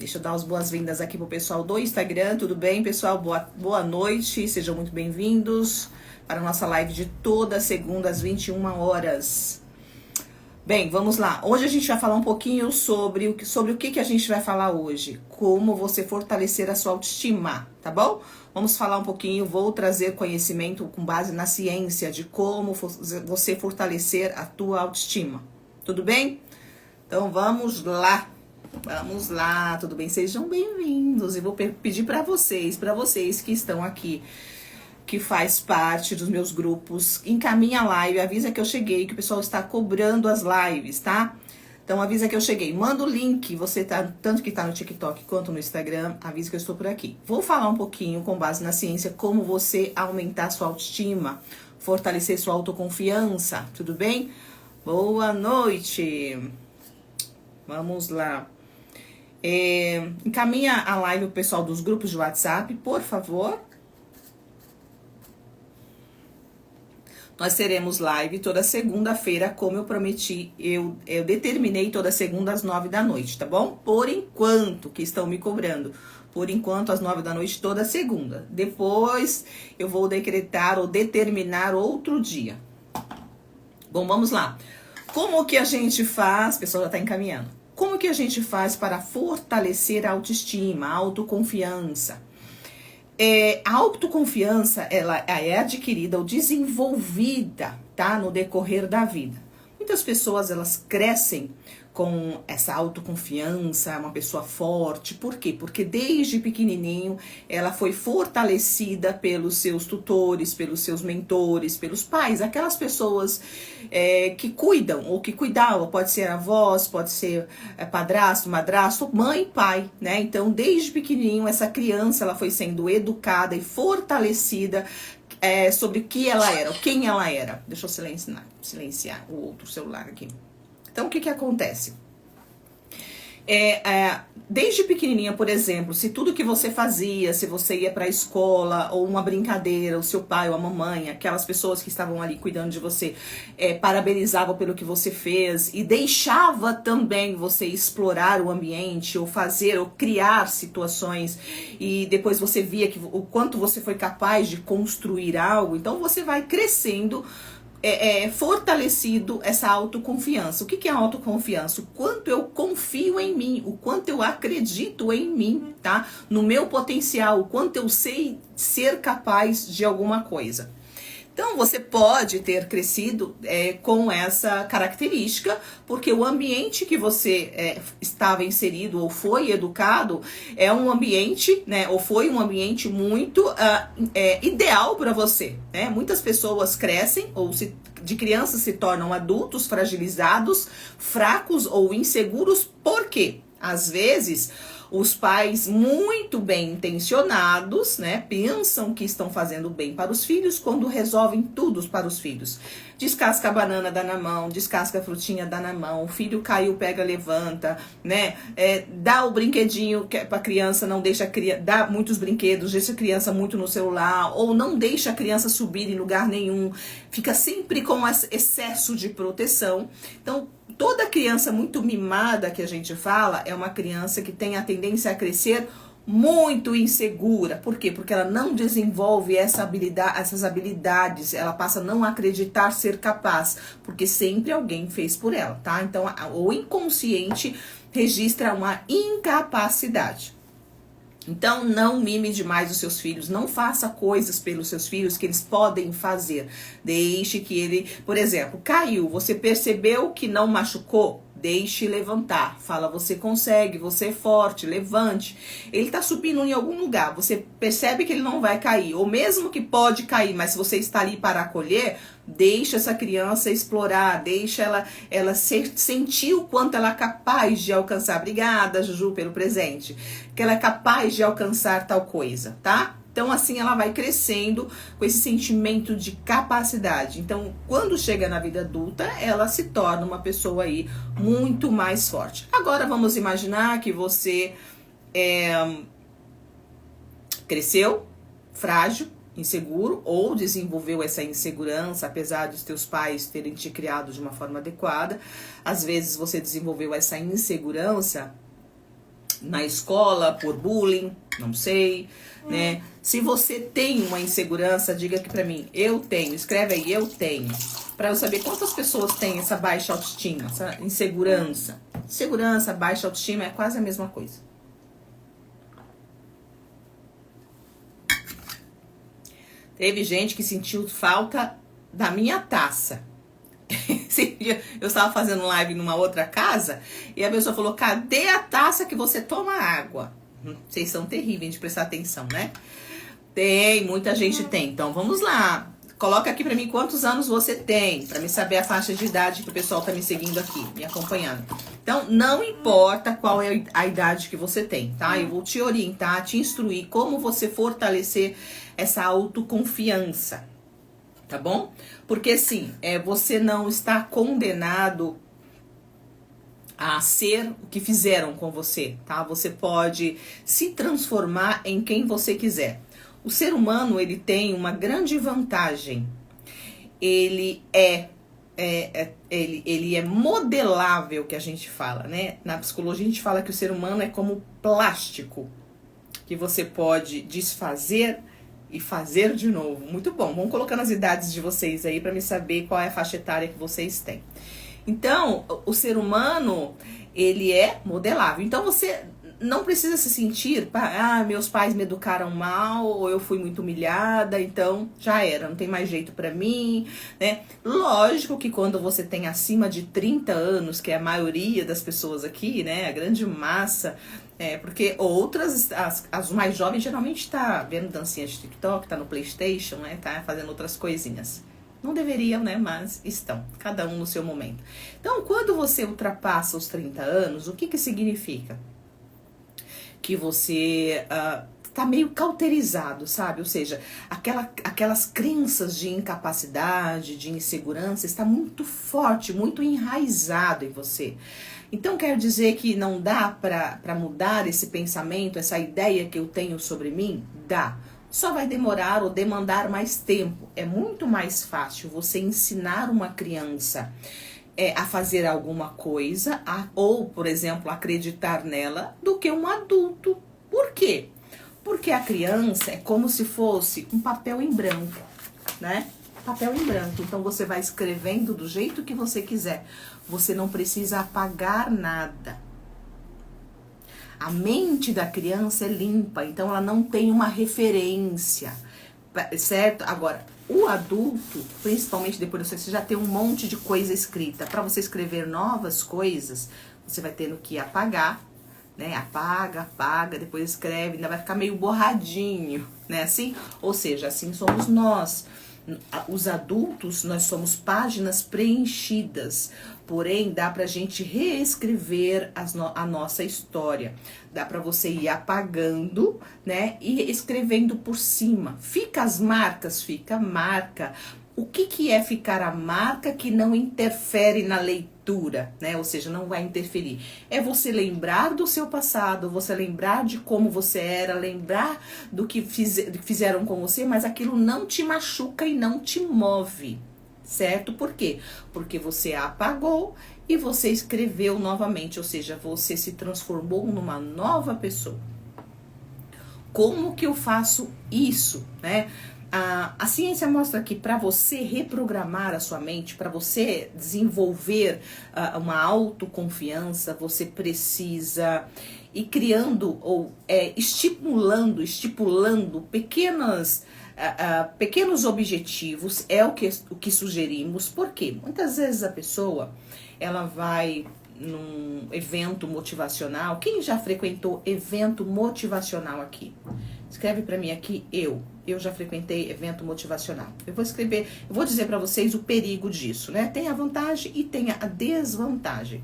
Deixa eu dar as boas-vindas aqui pro pessoal do Instagram. Tudo bem, pessoal? Boa noite. Sejam muito bem-vindos para a nossa live de toda segunda às 21 horas. Bem, vamos lá. Hoje a gente vai falar um pouquinho sobre o que a gente vai falar hoje. Como você fortalecer a sua autoestima, tá bom? Vamos falar um pouquinho, vou trazer conhecimento com base na ciência de como você fortalecer a tua autoestima. Tudo bem? Então vamos lá. Vamos lá, tudo bem? Sejam bem-vindos. Eu vou pedir para vocês que estão aqui, que faz parte dos meus grupos, encaminha a live, avisa que eu cheguei, que o pessoal está cobrando as lives, tá? Então avisa que eu cheguei, manda o link, você tá, tanto que tá no TikTok quanto no Instagram, avisa que eu estou por aqui. Vou falar um pouquinho com base na ciência como você aumentar sua autoestima, fortalecer sua autoconfiança, tudo bem? Boa noite. Vamos lá. Encaminha a live pro pessoal dos grupos de WhatsApp, por favor. Nós teremos live toda segunda-feira, como eu prometi. Eu determinei toda segunda às 9 da noite, tá bom? Por enquanto, que estão me cobrando. Por enquanto, às 9 da noite, toda segunda. Depois, eu vou decretar ou determinar outro dia. Bom, vamos lá. Como que a gente faz? O pessoal já tá encaminhando. Como que a gente faz para fortalecer a autoestima, a autoconfiança? A autoconfiança, ela é adquirida ou desenvolvida, tá? No decorrer da vida. Muitas pessoas, elas crescem com essa autoconfiança, uma pessoa forte. Por quê? Porque desde pequenininho ela foi fortalecida pelos seus tutores, pelos seus mentores, pelos pais, aquelas pessoas que cuidam ou que cuidavam. Pode ser avós, pode ser padrasto, madrasto, mãe, pai, né? Então, desde pequenininho essa criança ela foi sendo educada e fortalecida sobre o que ela era, quem ela era. Deixa eu silenciar o outro celular aqui. Então, o que acontece? Desde pequenininha, por exemplo, se tudo que você fazia, se você ia para a escola ou uma brincadeira, o seu pai ou a mamãe, aquelas pessoas que estavam ali cuidando de você, parabenizavam pelo que você fez e deixava também você explorar o ambiente ou fazer ou criar situações e depois você via o quanto você foi capaz de construir algo, então você vai crescendo fortalecido essa autoconfiança. O que é autoconfiança? O quanto eu confio em mim, o quanto eu acredito em mim, tá? No meu potencial, o quanto eu sei ser capaz de alguma coisa. Então, você pode ter crescido com essa característica, porque o ambiente que você estava inserido ou foi educado é um ambiente, né, ou foi um ambiente muito ideal para você, né? Muitas pessoas crescem ou de crianças se tornam adultos fragilizados, fracos ou inseguros. Por quê? Às vezes, os pais muito bem intencionados, né, pensam que estão fazendo bem para os filhos quando resolvem tudo para os filhos. Descasca a banana, dá na mão, descasca a frutinha, dá na mão, o filho caiu, pega, levanta, né, dá o brinquedinho para a criança, não deixa dá muitos brinquedos, deixa a criança muito no celular, ou não deixa a criança subir em lugar nenhum, fica sempre com excesso de proteção. Então, toda criança muito mimada que a gente fala é uma criança que tem a tendência a crescer muito insegura. Por quê? Porque ela não desenvolve essas habilidades, ela passa a não acreditar ser capaz, porque sempre alguém fez por ela, tá? Então, o inconsciente registra uma incapacidade. Então, não mime demais os seus filhos, não faça coisas pelos seus filhos que eles podem fazer. Deixe que ele, por exemplo, caiu, você percebeu que não machucou? Deixe levantar. Fala, você consegue, você é forte, levante. Ele tá subindo em algum lugar, você percebe que ele não vai cair, ou mesmo que pode cair, mas se você está ali para acolher, deixa essa criança explorar, deixa ela sentir o quanto ela é capaz de alcançar. Obrigada, Juju, pelo presente. Que ela é capaz de alcançar tal coisa, tá? Então, assim, ela vai crescendo com esse sentimento de capacidade. Então, quando chega na vida adulta, ela se torna uma pessoa aí muito mais forte. Agora, vamos imaginar que você cresceu frágil, inseguro, ou desenvolveu essa insegurança, apesar dos teus pais terem te criado de uma forma adequada. Às vezes, você desenvolveu essa insegurança na escola por bullying, não sei, né? Se você tem uma insegurança, diga aqui pra mim, eu tenho, escreve aí, eu tenho. Pra eu saber quantas pessoas têm essa baixa autoestima, essa insegurança. Segurança, baixa autoestima é quase a mesma coisa. Teve gente que sentiu falta da minha taça. Eu estava fazendo live numa outra casa e a pessoa falou, cadê a taça que você toma água? Vocês são terríveis de prestar atenção, né? Tem, muita gente tem. Então vamos lá. Coloca aqui pra mim quantos anos você tem, pra me saber a faixa de idade que o pessoal tá me seguindo aqui, me acompanhando. Então, não importa qual é a idade que você tem, tá? Eu vou te orientar, te instruir como você fortalecer essa autoconfiança, tá bom? Porque assim, você não está condenado a ser o que fizeram com você, tá? Você pode se transformar em quem você quiser. O ser humano, ele tem uma grande vantagem. Ele é modelável, que a gente fala, né? Na psicologia a gente fala que o ser humano é como plástico, que você pode desfazer e fazer de novo. Muito bom. Vamos colocando as idades de vocês aí para me saber qual é a faixa etária que vocês têm. Então, o ser humano, ele é modelável. Então, você não precisa se sentir, meus pais me educaram mal, ou eu fui muito humilhada, então já era, não tem mais jeito pra mim, né? Lógico que quando você tem acima de 30 anos, que é a maioria das pessoas aqui, né? A grande massa, porque outras, as mais jovens geralmente tá vendo dancinha de TikTok, tá no PlayStation, né? Tá fazendo outras coisinhas. Não deveriam, né? Mas estão, cada um no seu momento. Então, quando você ultrapassa os 30 anos, o que significa? Que você tá meio cauterizado, sabe? Ou seja, aquelas crenças de incapacidade, de insegurança, está muito forte, muito enraizado em você. Então, quer dizer que não dá para mudar esse pensamento, essa ideia que eu tenho sobre mim? Dá. Só vai demorar ou demandar mais tempo. É muito mais fácil você ensinar uma criança a fazer alguma coisa, ou, por exemplo, acreditar nela, do que um adulto. Por quê? Porque a criança é como se fosse um papel em branco, né? Papel em branco. Então, você vai escrevendo do jeito que você quiser. Você não precisa apagar nada. A mente da criança é limpa, então ela não tem uma referência, certo? Agora, o adulto, principalmente depois você já tem um monte de coisa escrita. Para você escrever novas coisas, você vai tendo que apagar, né? Apaga, depois escreve, ainda vai ficar meio borradinho, né? Assim? Ou seja, assim somos nós. Os adultos, nós somos páginas preenchidas, porém dá pra gente reescrever a nossa história. Dá pra você ir apagando, né, e escrevendo por cima. Fica as marcas, fica a marca. O que é ficar a marca que não interfere na leitura, né? Ou seja, não vai interferir. É você lembrar do seu passado, você lembrar de como você era, lembrar do que fizeram com você, mas aquilo não te machuca e não te move, certo? Por quê? Porque você apagou e você escreveu novamente, ou seja, você se transformou numa nova pessoa. Como que eu faço isso, né? A ciência mostra que para você reprogramar a sua mente, para você desenvolver uma autoconfiança, você precisa ir criando ou estipulando pequenos objetivos, é o que sugerimos. Por quê? Muitas vezes a pessoa, ela vai num evento motivacional. Quem já frequentou evento motivacional aqui? Escreve pra mim aqui, eu já frequentei evento motivacional. Eu vou dizer pra vocês o perigo disso, né? Tem a vantagem e tem a desvantagem.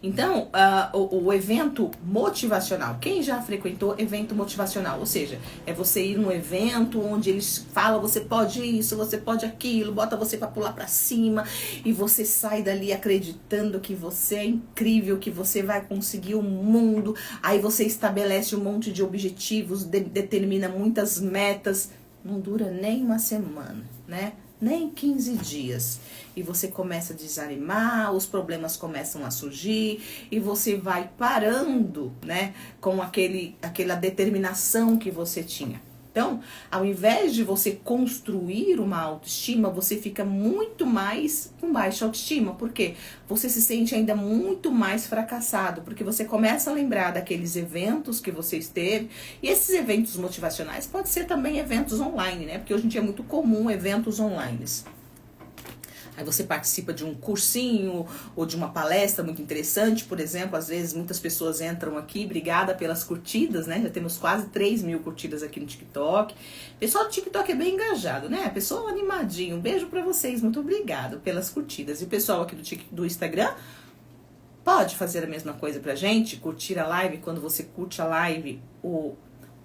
Então, o evento motivacional, quem já frequentou evento motivacional? Ou seja, é você ir num evento onde eles falam, você pode isso, você pode aquilo, bota você pra pular pra cima, e você sai dali acreditando que você é incrível, que você vai conseguir o mundo, aí você estabelece um monte de objetivos, determina muitas metas, não dura nem uma semana, né? nem 15 dias. E você começa a desanimar, os problemas começam a surgir e você vai parando, né, com aquela determinação que você tinha. Então, ao invés de você construir uma autoestima, você fica muito mais com baixa autoestima. Por quê? Você se sente ainda muito mais fracassado, porque você começa a lembrar daqueles eventos que você esteve. E esses eventos motivacionais pode ser também eventos online, né? Porque hoje em dia é muito comum eventos online. Aí você participa de um cursinho ou de uma palestra muito interessante, por exemplo. Às vezes muitas pessoas entram aqui, obrigada pelas curtidas, né? Já temos quase 3.000 curtidas aqui no TikTok. O pessoal do TikTok é bem engajado, né? Pessoal animadinho. Um beijo pra vocês, muito obrigado pelas curtidas. E o pessoal aqui do Instagram pode fazer a mesma coisa pra gente, curtir a live. Quando você curte a live,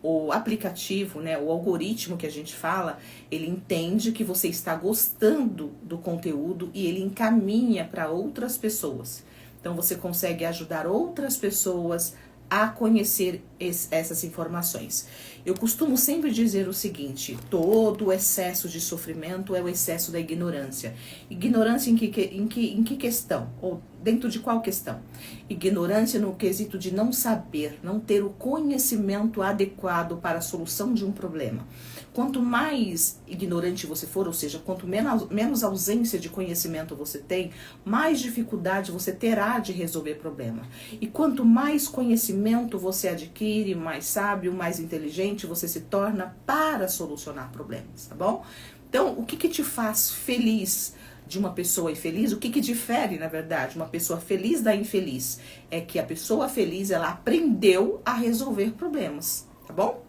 o aplicativo, né, o algoritmo que a gente fala, ele entende que você está gostando do conteúdo e ele encaminha para outras pessoas. Então você consegue ajudar outras pessoas a conhecer essas informações. Eu costumo sempre dizer o seguinte: todo excesso de sofrimento é o excesso da ignorância. Ignorância em que questão? Ou dentro de qual questão? Ignorância no quesito de não saber, não ter o conhecimento adequado para a solução de um problema. Quanto mais ignorante você for, ou seja, quanto menos ausência de conhecimento você tem, mais dificuldade você terá de resolver problema. E quanto mais conhecimento você adquire, mais sábio, mais inteligente você se torna para solucionar problemas, tá bom? Então, o que te faz feliz de uma pessoa infeliz? O que difere, na verdade, uma pessoa feliz da infeliz? É que a pessoa feliz, ela aprendeu a resolver problemas, tá bom?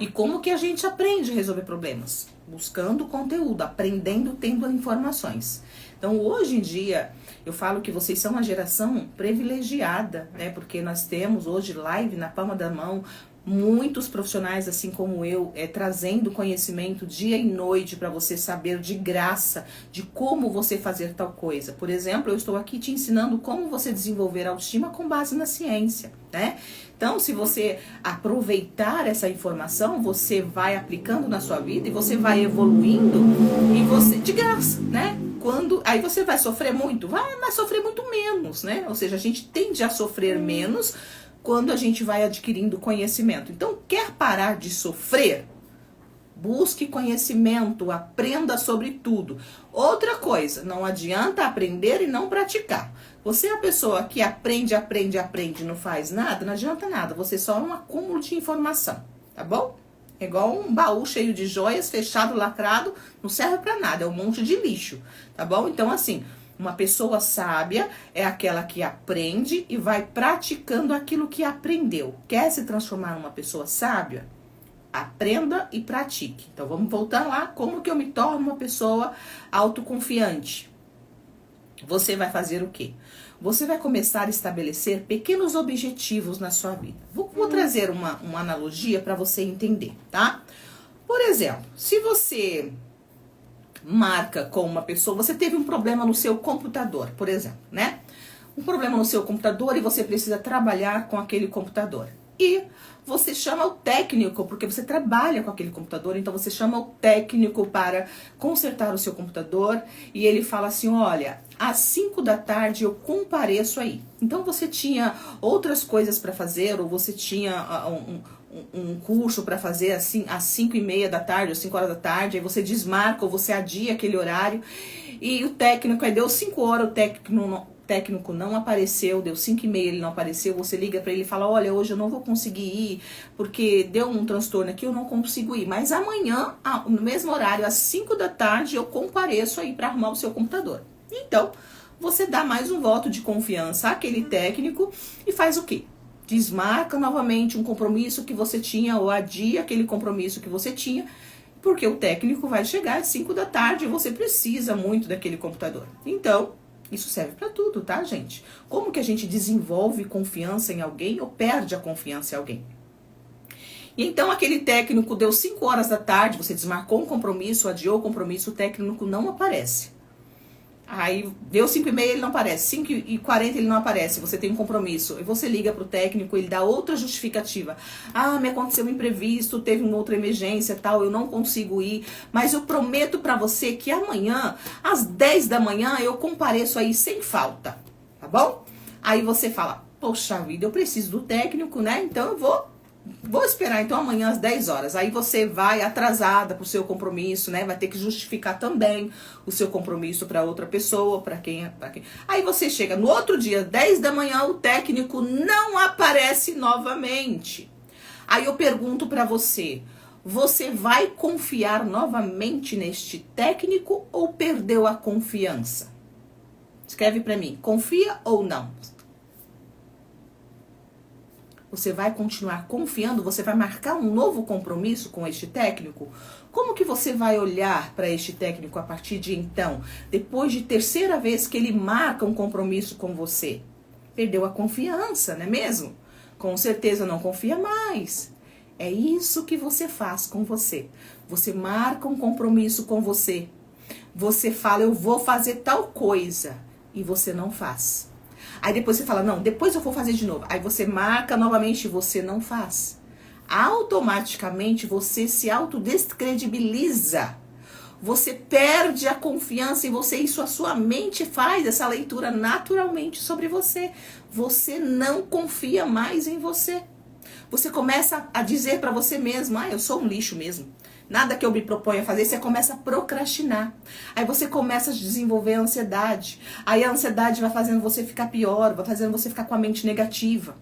E como que a gente aprende a resolver problemas? Buscando conteúdo, aprendendo, tendo informações. Então, hoje em dia, eu falo que vocês são uma geração privilegiada, né? Porque nós temos hoje live na palma da mão, muitos profissionais, assim como eu, trazendo conhecimento dia e noite para você saber de graça de como você fazer tal coisa. Por exemplo, eu estou aqui te ensinando como você desenvolver autoestima com base na ciência, né? Então, se você aproveitar essa informação, você vai aplicando na sua vida e você vai evoluindo e você de graça, né? Aí você vai sofrer muito? Vai, mas sofrer muito menos, né? Ou seja, a gente tende a sofrer menos quando a gente vai adquirindo conhecimento. Então, quer parar de sofrer? Busque conhecimento, aprenda sobre tudo. Outra coisa, não adianta aprender e não praticar. Você é a pessoa que aprende e não faz nada, não adianta nada. Você só é um acúmulo de informação, tá bom? É igual um baú cheio de joias, fechado, lacrado, não serve pra nada, é um monte de lixo, tá bom? Então, assim, uma pessoa sábia é aquela que aprende e vai praticando aquilo que aprendeu. Quer se transformar numa pessoa sábia? Aprenda e pratique. Então, vamos voltar lá. Como que eu me torno uma pessoa autoconfiante? Você vai fazer o quê? Você vai começar a estabelecer pequenos objetivos na sua vida. Vou trazer uma analogia para você entender, tá? Por exemplo, se você marca com uma pessoa, você teve um problema no seu computador, por exemplo, né? Um problema no seu computador e você precisa trabalhar com aquele computador. E você chama o técnico, porque você trabalha com aquele computador, então você chama o técnico para consertar o seu computador e ele fala assim: olha, às 5 da tarde eu compareço aí. Então você tinha outras coisas para fazer, ou você tinha um curso para fazer assim às 5:30 da tarde ou 5 horas da tarde, aí você desmarca ou você adia aquele horário e o técnico, aí deu 5 horas, o técnico não apareceu, deu 5:30, ele não apareceu, você liga para ele e fala: olha, hoje eu não vou conseguir ir, porque deu um transtorno aqui, eu não consigo ir, mas amanhã, no mesmo horário, às 5 da tarde, eu compareço aí para arrumar o seu computador. Então, você dá mais um voto de confiança àquele técnico e faz o quê? Desmarca novamente um compromisso que você tinha ou adia aquele compromisso que você tinha, porque o técnico vai chegar às 5 da tarde e você precisa muito daquele computador. Então, isso serve para tudo, tá, gente? Como que a gente desenvolve confiança em alguém ou perde a confiança em alguém? E então aquele técnico deu 5 horas da tarde, você desmarcou um compromisso, adiou o compromisso, o técnico não aparece. Aí deu 5h30, ele não aparece. 5h40 ele não aparece. Você tem um compromisso. E você liga pro técnico, ele dá outra justificativa. Ah, me aconteceu um imprevisto, teve uma outra emergência, tal, eu não consigo ir. Mas eu prometo pra você que amanhã, às 10 da manhã, eu compareço aí sem falta. Tá bom? Aí você fala, poxa vida, eu preciso do técnico, né? Então eu vou esperar, então, amanhã às 10 horas. Aí você vai atrasada pro seu compromisso, né? Vai ter que justificar também o seu compromisso para outra pessoa, para quem. Aí você chega no outro dia, 10 da manhã, o técnico não aparece novamente. Aí eu pergunto para você, você vai confiar novamente neste técnico ou perdeu a confiança? Escreve para mim, confia ou não? Você vai continuar confiando? Você vai marcar um novo compromisso com este técnico? Como que você vai olhar para este técnico a partir de então? Depois de terceira vez que ele marca um compromisso com você? Perdeu a confiança, não é mesmo? Com certeza não confia mais. É isso que você faz com você. Você marca um compromisso com você. Você fala, eu vou fazer tal coisa. E você não faz. Aí depois você fala, não, depois eu vou fazer de novo. Aí você marca novamente e você não faz. Automaticamente você se autodescredibiliza. Você perde a confiança em você. Isso a sua mente faz essa leitura naturalmente sobre você. Você não confia mais em você. Você começa a dizer para você mesmo, eu sou um lixo mesmo. Nada que eu me proponho a fazer, você começa a procrastinar. Aí você começa a desenvolver a ansiedade. Aí a ansiedade vai fazendo você ficar pior, vai fazendo você ficar com a mente negativa.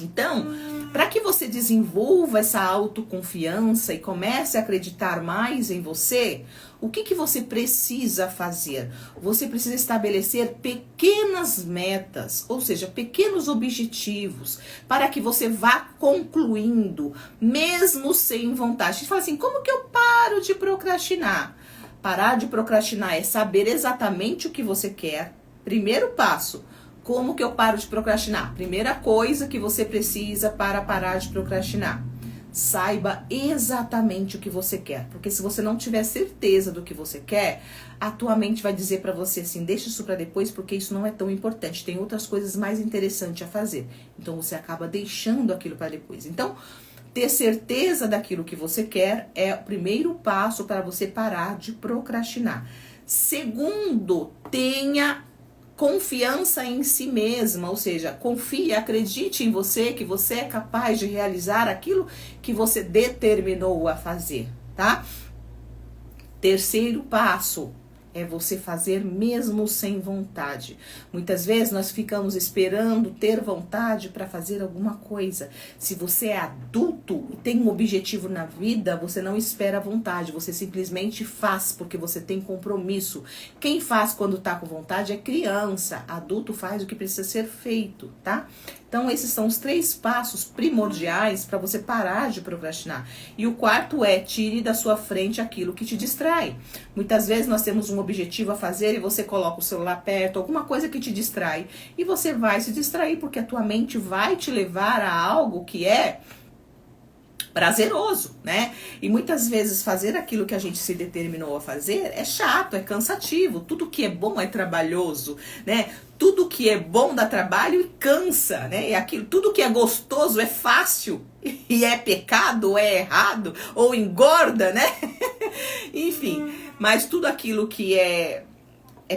Então, para que você desenvolva essa autoconfiança e comece a acreditar mais em você, o que você precisa fazer? Você precisa estabelecer pequenas metas, ou seja, pequenos objetivos, para que você vá concluindo, mesmo sem vontade. A gente fala assim, como que eu paro de procrastinar? Parar de procrastinar é saber exatamente o que você quer. Primeiro passo. Como que eu paro de procrastinar? Primeira coisa que você precisa para parar de procrastinar. Saiba exatamente o que você quer. Porque se você não tiver certeza do que você quer, a tua mente vai dizer para você assim, deixa isso para depois porque isso não é tão importante. Tem outras coisas mais interessantes a fazer. Então você acaba deixando aquilo para depois. Então, ter certeza daquilo que você quer é o primeiro passo para você parar de procrastinar. Segundo, tenha confiança em si mesma, ou seja, confie, acredite em você, que você é capaz de realizar aquilo que você determinou a fazer, tá? Terceiro passo é você fazer mesmo sem vontade. Muitas vezes nós ficamos esperando ter vontade para fazer alguma coisa. Se você é adulto e tem um objetivo na vida, você não espera vontade, você simplesmente faz porque você tem compromisso. Quem faz quando tá com vontade é criança, adulto faz o que precisa ser feito, tá? Então esses são os 3 passos primordiais para você parar de procrastinar. E o quarto é, tire da sua frente aquilo que te distrai. Muitas vezes nós temos um objetivo a fazer e você coloca o celular perto, alguma coisa que te distrai. E você vai se distrair porque a tua mente vai te levar a algo que é prazeroso, né? E muitas vezes fazer aquilo que a gente se determinou a fazer é chato, é cansativo. Tudo que é bom é trabalhoso, né? Tudo que é bom dá trabalho e cansa, né? E aquilo, tudo que é gostoso é fácil e é pecado, ou é errado, ou engorda, né? Enfim, mas tudo aquilo que é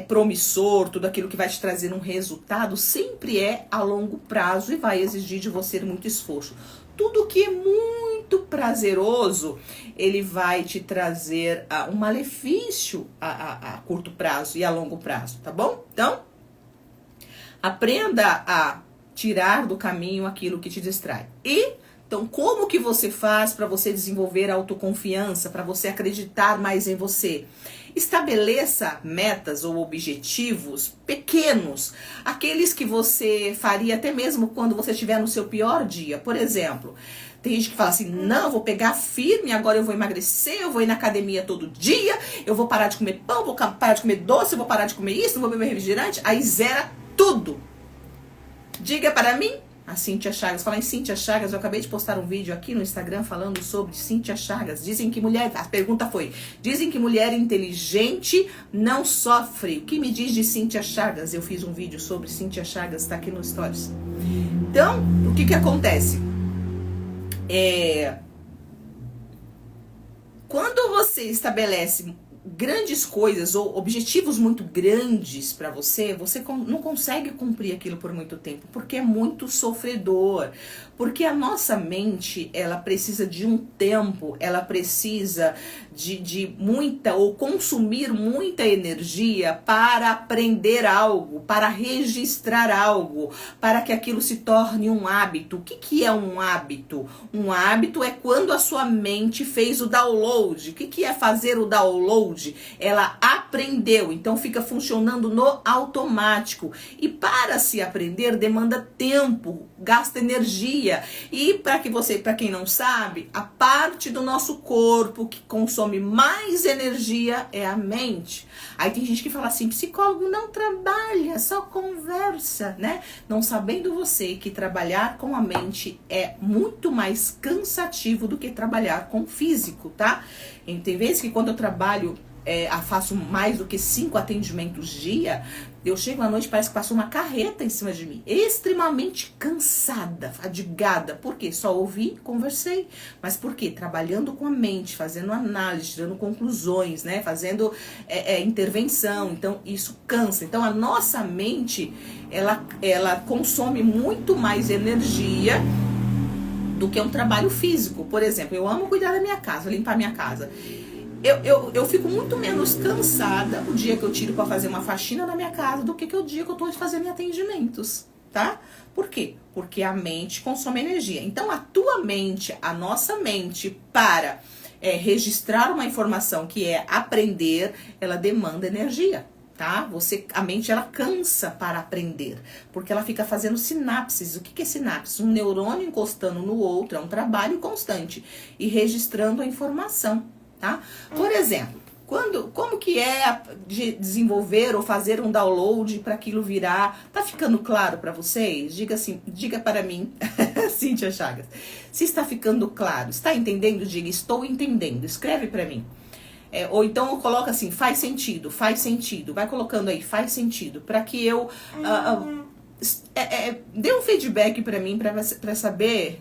promissor, tudo aquilo que vai te trazer um resultado sempre é a longo prazo e vai exigir de você muito esforço. Tudo que é muito prazeroso, ele vai te trazer um malefício a curto prazo e a longo prazo, tá bom? Então, aprenda a tirar do caminho aquilo que te distrai. Então, como que você faz para você desenvolver autoconfiança, para você acreditar mais em você? Estabeleça metas ou objetivos pequenos, aqueles que você faria até mesmo quando você estiver no seu pior dia. Por exemplo, tem gente que fala assim, não, eu vou pegar firme, agora eu vou emagrecer, eu vou ir na academia todo dia, eu vou parar de comer pão, vou parar de comer doce, eu vou parar de comer isso, não vou beber refrigerante, aí zera tudo. Diga para mim, A Cíntia Chagas. Falar em Cíntia Chagas, eu acabei de postar um vídeo aqui no Instagram falando sobre Cíntia Chagas. Dizem que mulher... A pergunta foi: dizem que mulher inteligente não sofre. O que me diz de Cíntia Chagas? Eu fiz um vídeo sobre Cíntia Chagas, tá aqui no Stories. Então, o que acontece? Quando você estabelece grandes coisas ou objetivos muito grandes para você, você não consegue cumprir aquilo por muito tempo, porque é muito sofredor, porque a nossa mente, ela precisa de um tempo, ela precisa de muita, ou consumir muita energia para aprender algo, para registrar algo, para que aquilo se torne um hábito. O que é um hábito? Um hábito é quando a sua mente fez o download. O que é fazer o download? Ela aprendeu, então fica funcionando no automático. E para se aprender demanda tempo, gasta energia. E para quem não sabe, a parte do nosso corpo que consome mais energia é a mente. Aí tem gente que fala assim: psicólogo não trabalha, só conversa, né? Não sabendo você que trabalhar com a mente é muito mais cansativo do que trabalhar com o físico, tá? E tem vezes que quando eu trabalho, faço mais do que 5 atendimentos dia, eu chego à noite, parece que passou uma carreta em cima de mim, extremamente cansada, fadigada. Por quê? Só ouvi, conversei. Mas por quê? Trabalhando com a mente, fazendo análise, tirando conclusões, né? Fazendo intervenção. Então isso cansa. Então a nossa mente, ela consome muito mais energia do que um trabalho físico. Por exemplo, eu amo cuidar da minha casa, limpar minha casa. Eu fico muito menos cansada o dia que eu tiro para fazer uma faxina na minha casa do que o dia que eu tô fazendo atendimentos, tá? Por quê? Porque a mente consome energia. Então a tua mente, a nossa mente, para registrar uma informação que é aprender, ela demanda energia, tá? A mente, ela cansa para aprender, porque ela fica fazendo sinapses. O que é sinapse? Um neurônio encostando no outro, é um trabalho constante e registrando a informação. Tá? Por exemplo, como que é desenvolver ou fazer um download para aquilo virar? Tá ficando claro para vocês? Diga para mim, Cíntia Chagas, se está ficando claro. Está entendendo? Diga: estou entendendo. Escreve para mim. Ou então coloca assim: faz sentido, faz sentido. Vai colocando aí: faz sentido, para que eu dê um feedback para mim, para saber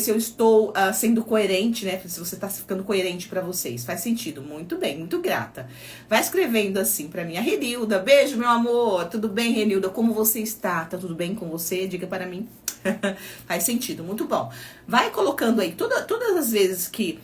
se eu estou sendo coerente, né? Se você está ficando coerente para vocês. Faz sentido. Muito bem, muito grata. Vai escrevendo assim para mim. A Renilda: beijo, meu amor. Tudo bem, Renilda? Como você está? Tá tudo bem com você? Diga para mim. Faz sentido, muito bom. Vai colocando aí. Todas as vezes que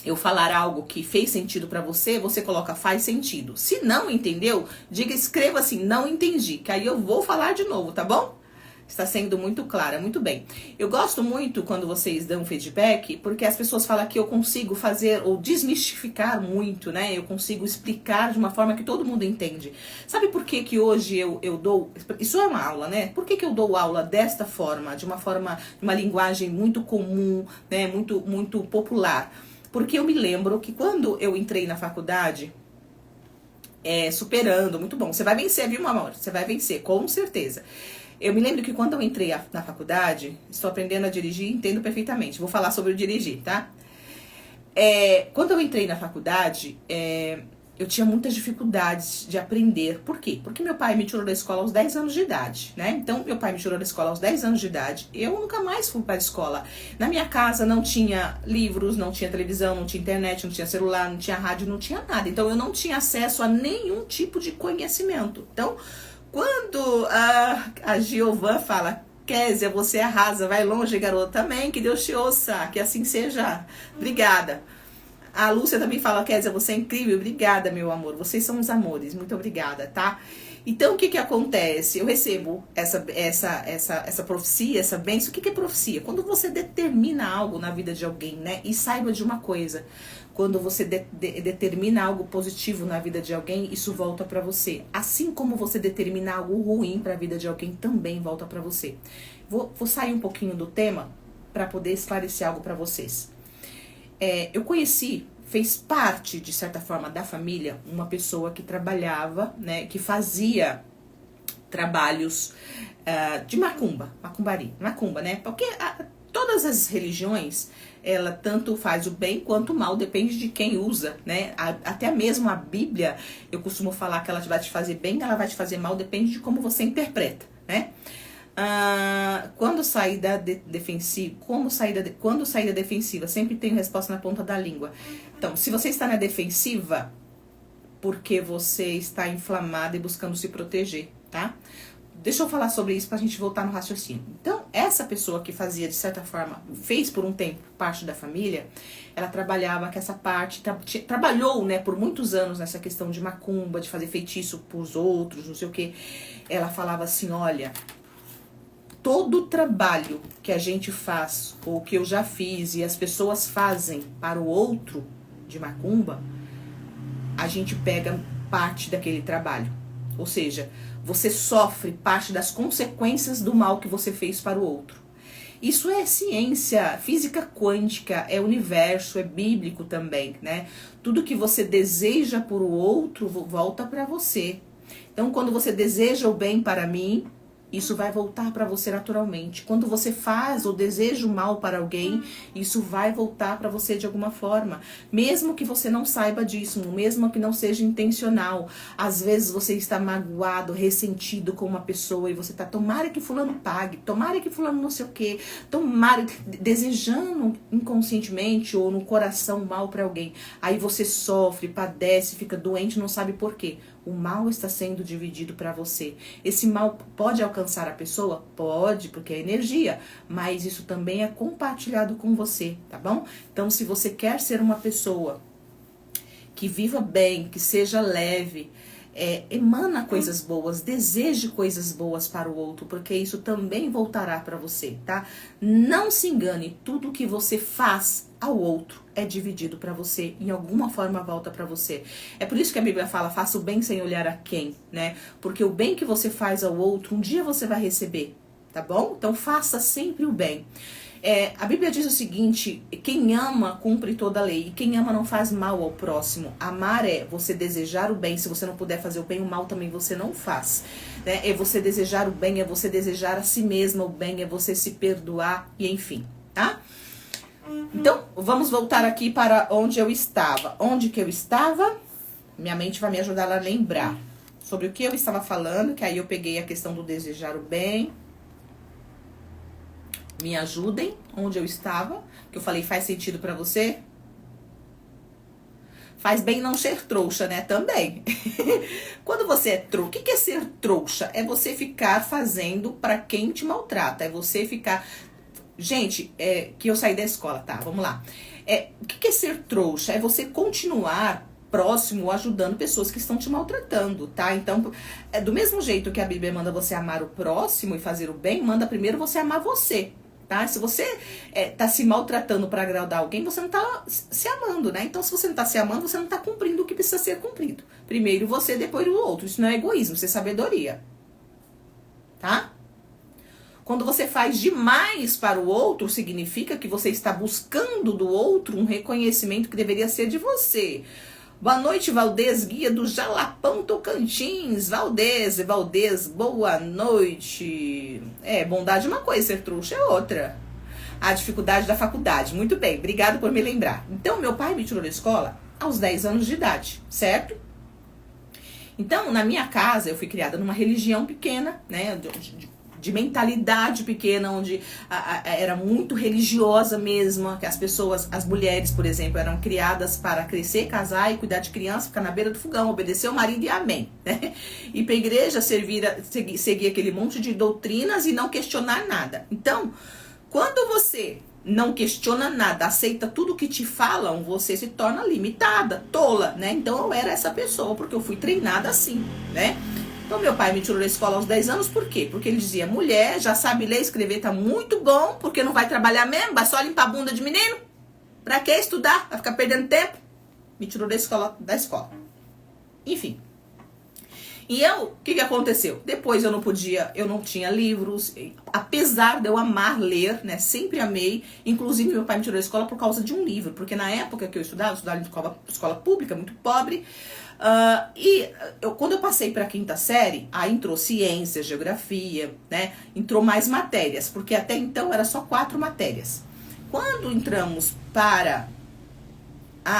eu falar algo que fez sentido para você, você coloca faz sentido. Se não entendeu, escreva assim: não entendi, que aí eu vou falar de novo, tá bom? Está sendo muito clara, muito bem. Eu gosto muito quando vocês dão feedback, porque as pessoas falam que eu consigo fazer ou desmistificar muito, né? Eu consigo explicar de uma forma que todo mundo entende. Sabe por que hoje eu dou... Isso é uma aula, né? Por que eu dou aula desta forma, de uma linguagem muito comum, né? Muito popular? Porque eu me lembro que quando eu entrei na faculdade, superando, muito bom. Você vai vencer, viu, meu amor? Você vai vencer, com certeza. Eu me lembro que quando eu entrei na faculdade, estou aprendendo a dirigir, entendo perfeitamente. Vou falar sobre o dirigir, tá? Quando eu entrei na faculdade, eu tinha muitas dificuldades de aprender. Por quê? Porque meu pai me tirou da escola aos 10 anos de idade, né? Então, meu pai me tirou da escola aos 10 anos de idade. Eu nunca mais fui para a escola. Na minha casa não tinha livros, não tinha televisão, não tinha internet, não tinha celular, não tinha rádio, não tinha nada. Então, eu não tinha acesso a nenhum tipo de conhecimento. Então, quando a Giovã fala: Kézia, você arrasa, vai longe, garota. Amém, que Deus te ouça, que assim seja. Obrigada. A Lúcia também fala: Kézia, você é incrível. Obrigada, meu amor, vocês são os amores. Muito obrigada, tá? Então, o que acontece? Eu recebo essa profecia, essa bênção. O que é profecia? Quando você determina algo na vida de alguém, né? E saiba de uma coisa: quando você determina algo positivo na vida de alguém, isso volta pra você. Assim como você determina algo ruim pra vida de alguém, também volta pra você. Vou sair um pouquinho do tema pra poder esclarecer algo pra vocês. Eu fez parte, de certa forma, da família, uma pessoa que trabalhava, né, que fazia trabalhos de macumba, né? Porque todas as religiões, ela tanto faz o bem quanto o mal, depende de quem usa, né? Até mesmo a Bíblia, eu costumo falar que ela vai te fazer bem, ela vai te fazer mal, depende de como você interpreta, né? Quando sair da defensiva, quando sair da defensiva, sempre tem resposta na ponta da língua. Então, se você está na defensiva, porque você está inflamado e buscando se proteger, tá? Deixa eu falar sobre isso pra gente voltar no raciocínio. Então, essa pessoa que fazia, de certa forma, fez por um tempo parte da família, ela trabalhava com essa parte, trabalhou, né, por muitos anos nessa questão de macumba, de fazer feitiço pros outros, não sei o que. Ela falava assim, olha, todo trabalho que a gente faz, ou que eu já fiz, e as pessoas fazem para o outro de macumba, a gente pega parte daquele trabalho. Ou seja, você sofre parte das consequências do mal que você fez para o outro. Isso é ciência, física quântica, é universo, é bíblico também, né? Tudo que você deseja por o outro volta para você. Então, quando você deseja o bem para mim, isso vai voltar para você naturalmente. Quando você faz ou deseja o mal para alguém, isso vai voltar para você de alguma forma. Mesmo que você não saiba disso, mesmo que não seja intencional. Às vezes você está magoado, ressentido com uma pessoa e você está, tomara que fulano pague, tomara que fulano não sei o quê, tomara, desejando inconscientemente ou no coração mal para alguém. Aí você sofre, padece, fica doente, não sabe por quê. O mal está sendo dividido para você. Esse mal pode alcançar a pessoa? Pode, porque é energia. Mas isso também é compartilhado com você, tá bom? Então, se você quer ser uma pessoa que viva bem, que seja leve, emana coisas boas, deseje coisas boas para o outro, porque isso também voltará para você, tá? Não se engane, tudo que você faz ao outro é dividido para você, em alguma forma volta para você. É por isso que a Bíblia fala, faça o bem sem olhar a quem, né? Porque o bem que você faz ao outro, um dia você vai receber, tá bom? Então faça sempre o bem. A Bíblia diz o seguinte, quem ama cumpre toda a lei, e quem ama não faz mal ao próximo. Amar é você desejar o bem, se você não puder fazer o bem, o mal também você não faz. Né? É você desejar o bem, é você desejar a si mesma o bem, é você se perdoar, e enfim, tá? Então, vamos voltar aqui para onde eu estava. Onde que eu estava? Minha mente vai me ajudar a lembrar sobre o que eu estava falando, que aí eu peguei a questão do desejar o bem. Me ajudem, onde eu estava, que eu falei, faz sentido pra você? Faz bem não ser trouxa, né? Também. Quando você é trouxa, o que é ser trouxa? É você ficar fazendo pra quem te maltrata, é você ficar... Gente, que eu saí da escola, tá? Vamos lá. O que é ser trouxa? É você continuar próximo, ajudando pessoas que estão te maltratando, tá? Então, do mesmo jeito que a Bíblia manda você amar o próximo e fazer o bem, manda primeiro você amar você, tá? Se você tá se maltratando para agradar alguém, você não tá se amando, né? Então, se você não tá se amando, você não tá cumprindo o que precisa ser cumprido. Primeiro você, depois o outro. Isso não é egoísmo, isso é sabedoria, tá? Quando você faz demais para o outro, significa que você está buscando do outro um reconhecimento que deveria ser de você. Boa noite, Valdez, guia do Jalapão Tocantins. Valdez, boa noite. Bondade é uma coisa, ser trouxa é outra. A dificuldade da faculdade. Muito bem, obrigado por me lembrar. Então, meu pai me tirou da escola aos 10 anos de idade, certo? Então, na minha casa, eu fui criada numa religião pequena, né, de mentalidade pequena, onde era muito religiosa mesmo, que as pessoas, as mulheres, por exemplo, eram criadas para crescer, casar e cuidar de criança, ficar na beira do fogão, obedecer o marido e amém, né? E para a igreja seguir aquele monte de doutrinas e não questionar nada. Então, quando você não questiona nada, aceita tudo que te falam, você se torna limitada, tola, né? Então eu era essa pessoa, porque eu fui treinada assim, né? Então meu pai me tirou da escola aos 10 anos, por quê? Porque ele dizia, mulher, já sabe ler e escrever, tá muito bom, porque não vai trabalhar mesmo, vai só limpar a bunda de menino. Pra que estudar? Vai ficar perdendo tempo? Me tirou da escola. Enfim. E o que aconteceu? Depois eu não tinha livros, apesar de eu amar ler, né, sempre amei, inclusive meu pai me tirou da escola por causa de um livro, porque na época que eu estudava em escola pública, muito pobre, Quando eu passei para a quinta série, aí entrou ciência, geografia, né? Entrou mais matérias, porque até então era só 4 matérias. Quando entramos para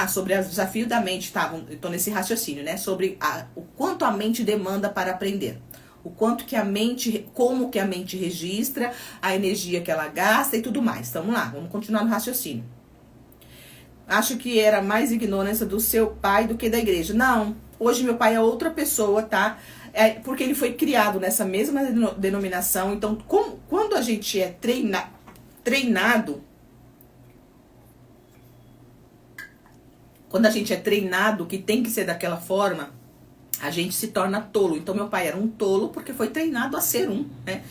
sobre o desafio da mente, eu tô nesse raciocínio, né? Sobre o quanto a mente demanda para aprender. O quanto que a mente, como que a mente registra, a energia que ela gasta e tudo mais. Então, vamos lá, vamos continuar no raciocínio. Acho que era mais ignorância do seu pai do que da igreja. Não, hoje meu pai é outra pessoa, tá? Porque ele foi criado nessa mesma denominação. Então, quando a gente é treinado, quando a gente é treinado que tem que ser daquela forma, a gente se torna tolo. Então, meu pai era um tolo porque foi treinado a ser né?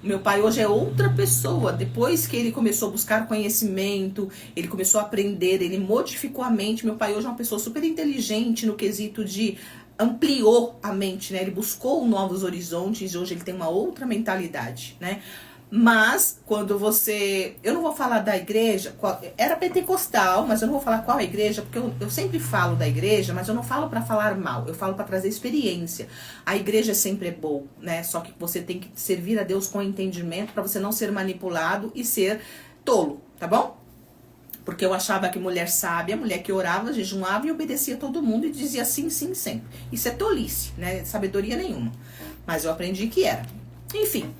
Meu pai hoje é outra pessoa. Depois que ele começou a buscar conhecimento, ele começou a aprender, ele modificou a mente. Meu pai hoje é uma pessoa super inteligente no quesito de ampliou a mente, né? Ele buscou novos horizontes e hoje ele tem uma outra mentalidade, né? Mas quando eu não vou falar da igreja, era pentecostal, mas eu não vou falar qual é a igreja, porque eu sempre falo da igreja, mas eu não falo para falar mal, eu falo para trazer experiência. A igreja sempre é boa, né? Só que você tem que servir a Deus com entendimento para você não ser manipulado e ser tolo, tá bom? Porque eu achava que mulher sábia, mulher que orava, jejuava e obedecia todo mundo e dizia sim, sim, sempre. Isso é tolice, né? Sabedoria nenhuma. Mas eu aprendi que era. Enfim.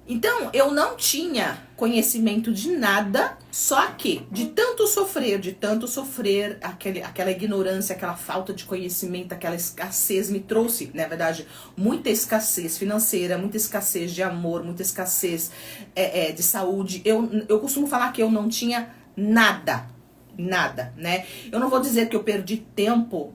Então, eu não tinha conhecimento de nada, só que de tanto sofrer, aquela ignorância, aquela falta de conhecimento, aquela escassez me trouxe, na verdade, muita escassez financeira, muita escassez de amor, muita escassez de saúde. Eu costumo falar que eu não tinha nada, né? Eu não vou dizer que eu perdi tempo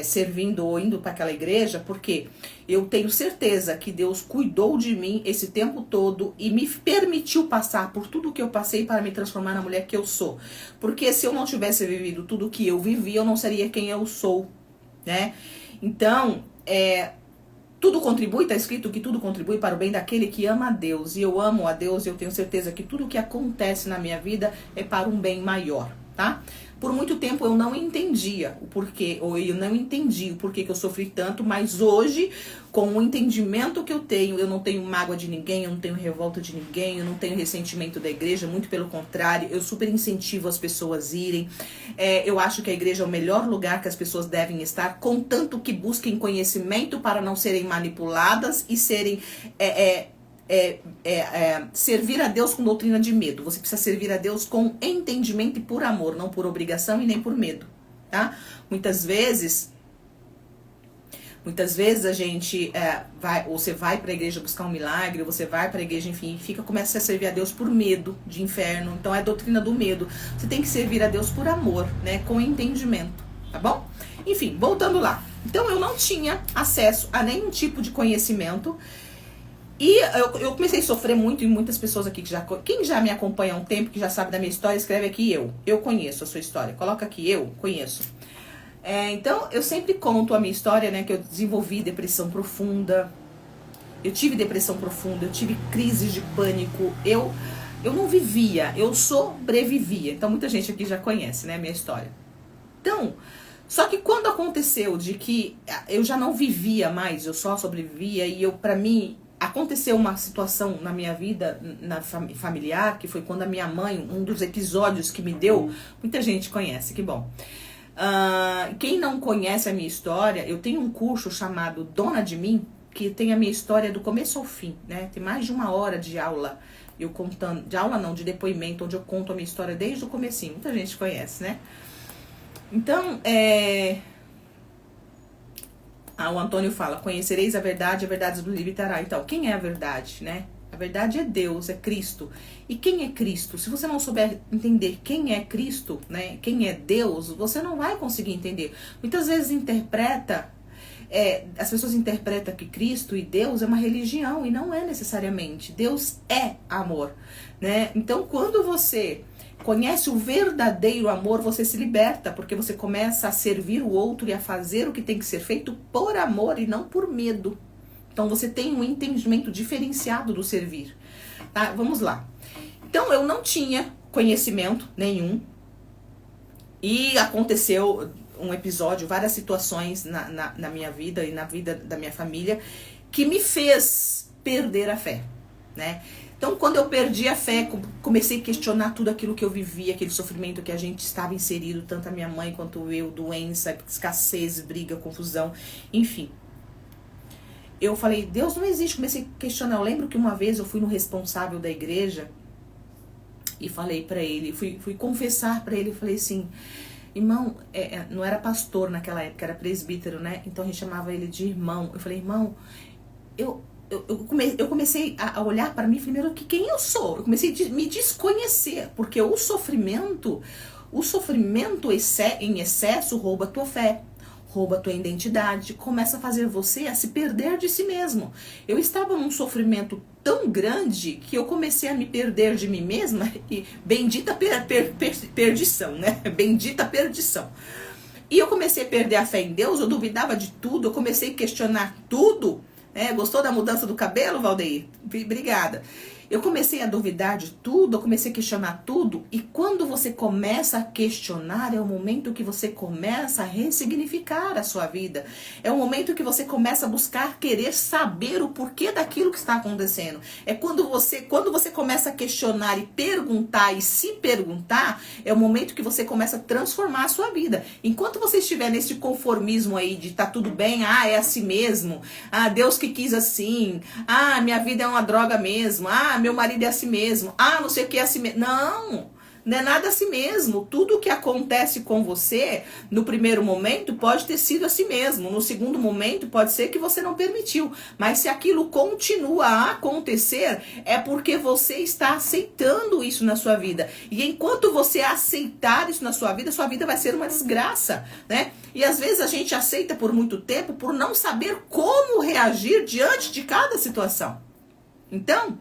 servindo ou indo para aquela igreja, porque eu tenho certeza que Deus cuidou de mim esse tempo todo e me permitiu passar por tudo que eu passei para me transformar na mulher que eu sou. Porque se eu não tivesse vivido tudo que eu vivi, eu não seria quem eu sou, né? Então, tudo contribui, tá escrito que tudo contribui para o bem daquele que ama a Deus. E eu amo a Deus e eu tenho certeza que tudo que acontece na minha vida é para um bem maior, tá? Por muito tempo eu não entendia o porquê, ou eu não entendi o porquê que eu sofri tanto, mas hoje, com o entendimento que eu não tenho mágoa de ninguém, eu não tenho revolta de ninguém, eu não tenho ressentimento da igreja, muito pelo contrário, eu super incentivo as pessoas a irem. Eu acho que a igreja é o melhor lugar que as pessoas devem estar, contanto que busquem conhecimento para não serem manipuladas e serem... servir a Deus com doutrina de medo. Você precisa servir a Deus com entendimento e por amor, não por obrigação e nem por medo, tá? Muitas vezes a gente você vai para a igreja buscar um milagre, você vai para a igreja, enfim, começa a servir a Deus por medo de inferno. Então é a doutrina do medo. Você tem que servir a Deus por amor, né, com entendimento, tá bom? Enfim, voltando lá. Então eu não tinha acesso a nenhum tipo de conhecimento. E eu comecei a sofrer muito, e muitas pessoas aqui quem já me acompanha há um tempo, que já sabe da minha história, escreve aqui eu conheço a sua história. Coloca aqui, eu conheço. Então, eu sempre conto a minha história, né, que eu desenvolvi depressão profunda, eu tive depressão profunda, eu tive crises de pânico, eu não vivia, eu sobrevivia. Então, muita gente aqui já conhece, né, a minha história. Então, só que quando aconteceu de que eu já não vivia mais, eu só sobrevivia, e pra mim... Aconteceu uma situação na minha vida, familiar, que foi quando a minha mãe, um dos episódios que me deu, muita gente conhece, que bom. Quem não conhece a minha história, eu tenho um curso chamado Dona de Mim, que tem a minha história do começo ao fim, né? Tem mais de 1 hora de aula, eu contando, de aula não, de depoimento, onde eu conto a minha história desde o comecinho. Muita gente conhece, né? Então, o Antônio fala, conhecereis a verdade vos libertará. Então, quem é a verdade, né? A verdade é Deus, é Cristo. E quem é Cristo? Se você não souber entender quem é Cristo, né? Quem é Deus, você não vai conseguir entender. Muitas vezes as pessoas interpretam que Cristo e Deus é uma religião, e não é necessariamente. Deus é amor, né? Então, quando você conhece o verdadeiro amor, você se liberta, porque você começa a servir o outro e a fazer o que tem que ser feito por amor e não por medo. Então você tem um entendimento diferenciado do servir, tá? Vamos lá. Então eu não tinha conhecimento nenhum e aconteceu um episódio, várias situações na minha vida e na vida da minha família que me fez perder a fé, né? Então, quando eu perdi a fé, comecei a questionar tudo aquilo que eu vivia, aquele sofrimento que a gente estava inserido, tanto a minha mãe quanto eu, doença, escassez, briga, confusão, enfim. Eu falei, Deus não existe, comecei a questionar. Eu lembro que uma vez eu fui no responsável da igreja e falei pra ele, fui confessar pra ele, falei assim, irmão, não era pastor naquela época, era presbítero, né? Então a gente chamava ele de irmão. Eu falei, irmão, eu comecei a olhar para mim primeiro que quem eu sou. Eu comecei a me desconhecer, porque o sofrimento em excesso rouba a tua fé, rouba a tua identidade, começa a fazer você a se perder de si mesmo. Eu estava num sofrimento tão grande que eu comecei a me perder de mim mesma e bendita perdição, né? Bendita perdição. E eu comecei a perder a fé em Deus, eu duvidava de tudo, eu comecei a questionar tudo. Gostou da mudança do cabelo, Valdeir? Obrigada. Eu comecei a duvidar de tudo, eu comecei a questionar tudo. E quando você começa a questionar, é o momento que você começa a ressignificar a sua vida. É o momento que você começa a buscar, querer saber o porquê daquilo que está acontecendo. É quando você começa a questionar e perguntar e se perguntar, é o momento que você começa a transformar a sua vida. Enquanto você estiver nesse conformismo aí de tá tudo bem, é assim mesmo, Deus que quis assim, minha vida é uma droga mesmo, meu marido é assim mesmo, não sei o que é assim mesmo. Não é nada assim mesmo. Tudo que acontece com você, no primeiro momento, pode ter sido assim mesmo. No segundo momento, pode ser que você não permitiu. Mas se aquilo continua a acontecer, é porque você está aceitando isso na sua vida. E enquanto você aceitar isso na sua vida vai ser uma desgraça, né? E às vezes a gente aceita por muito tempo por não saber como reagir diante de cada situação. Então,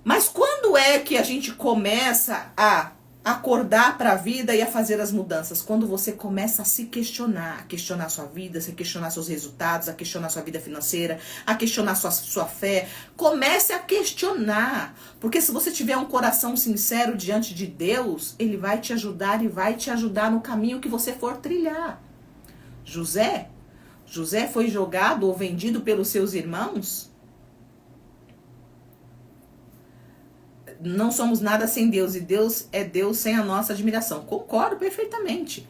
mas quando é que a gente começa a acordar para a vida e a fazer as mudanças? Quando você começa a se questionar, a questionar sua vida, a questionar seus resultados, a questionar sua vida financeira, a questionar sua fé. Comece a questionar, porque se você tiver um coração sincero diante de Deus, Ele vai te ajudar e vai te ajudar no caminho que você for trilhar. José foi jogado ou vendido pelos seus irmãos. Não somos nada sem Deus, e Deus é Deus sem a nossa admiração. Concordo perfeitamente.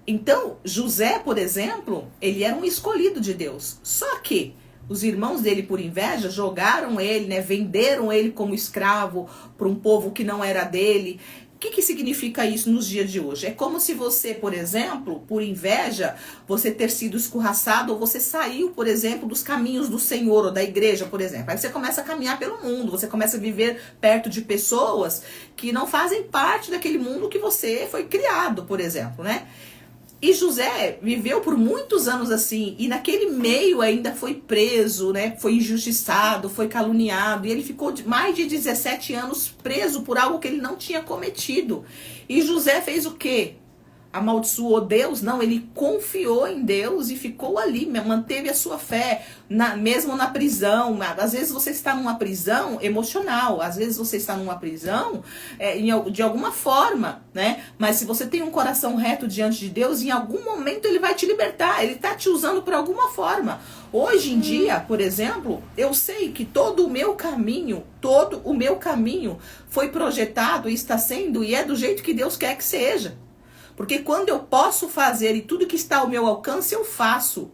Então, José, por exemplo, ele era um escolhido de Deus. Só que os irmãos dele, por inveja, jogaram ele, né, venderam ele como escravo para um povo que não era dele. O que significa isso nos dias de hoje? É como se você, por exemplo, por inveja, você ter sido escorraçado, ou você saiu, por exemplo, dos caminhos do Senhor ou da igreja, por exemplo. Aí você começa a caminhar pelo mundo, você começa a viver perto de pessoas que não fazem parte daquele mundo que você foi criado, por exemplo, né? E José viveu por muitos anos assim, e naquele meio ainda foi preso, né? Foi injustiçado, foi caluniado, e ele ficou mais de 17 anos preso por algo que ele não tinha cometido. E José fez o quê? Amaldiçoou Deus? Não, ele confiou em Deus e ficou ali, manteve a sua fé, mesmo na prisão. Às vezes você está numa prisão emocional, às vezes você está numa prisão de alguma forma, né? Mas se você tem um coração reto diante de Deus, em algum momento Ele vai te libertar, Ele está te usando por alguma forma. Hoje em dia, por exemplo, eu sei que todo o meu caminho foi projetado e está sendo, e é do jeito que Deus quer que seja. Porque quando eu posso fazer e tudo que está ao meu alcance, eu faço.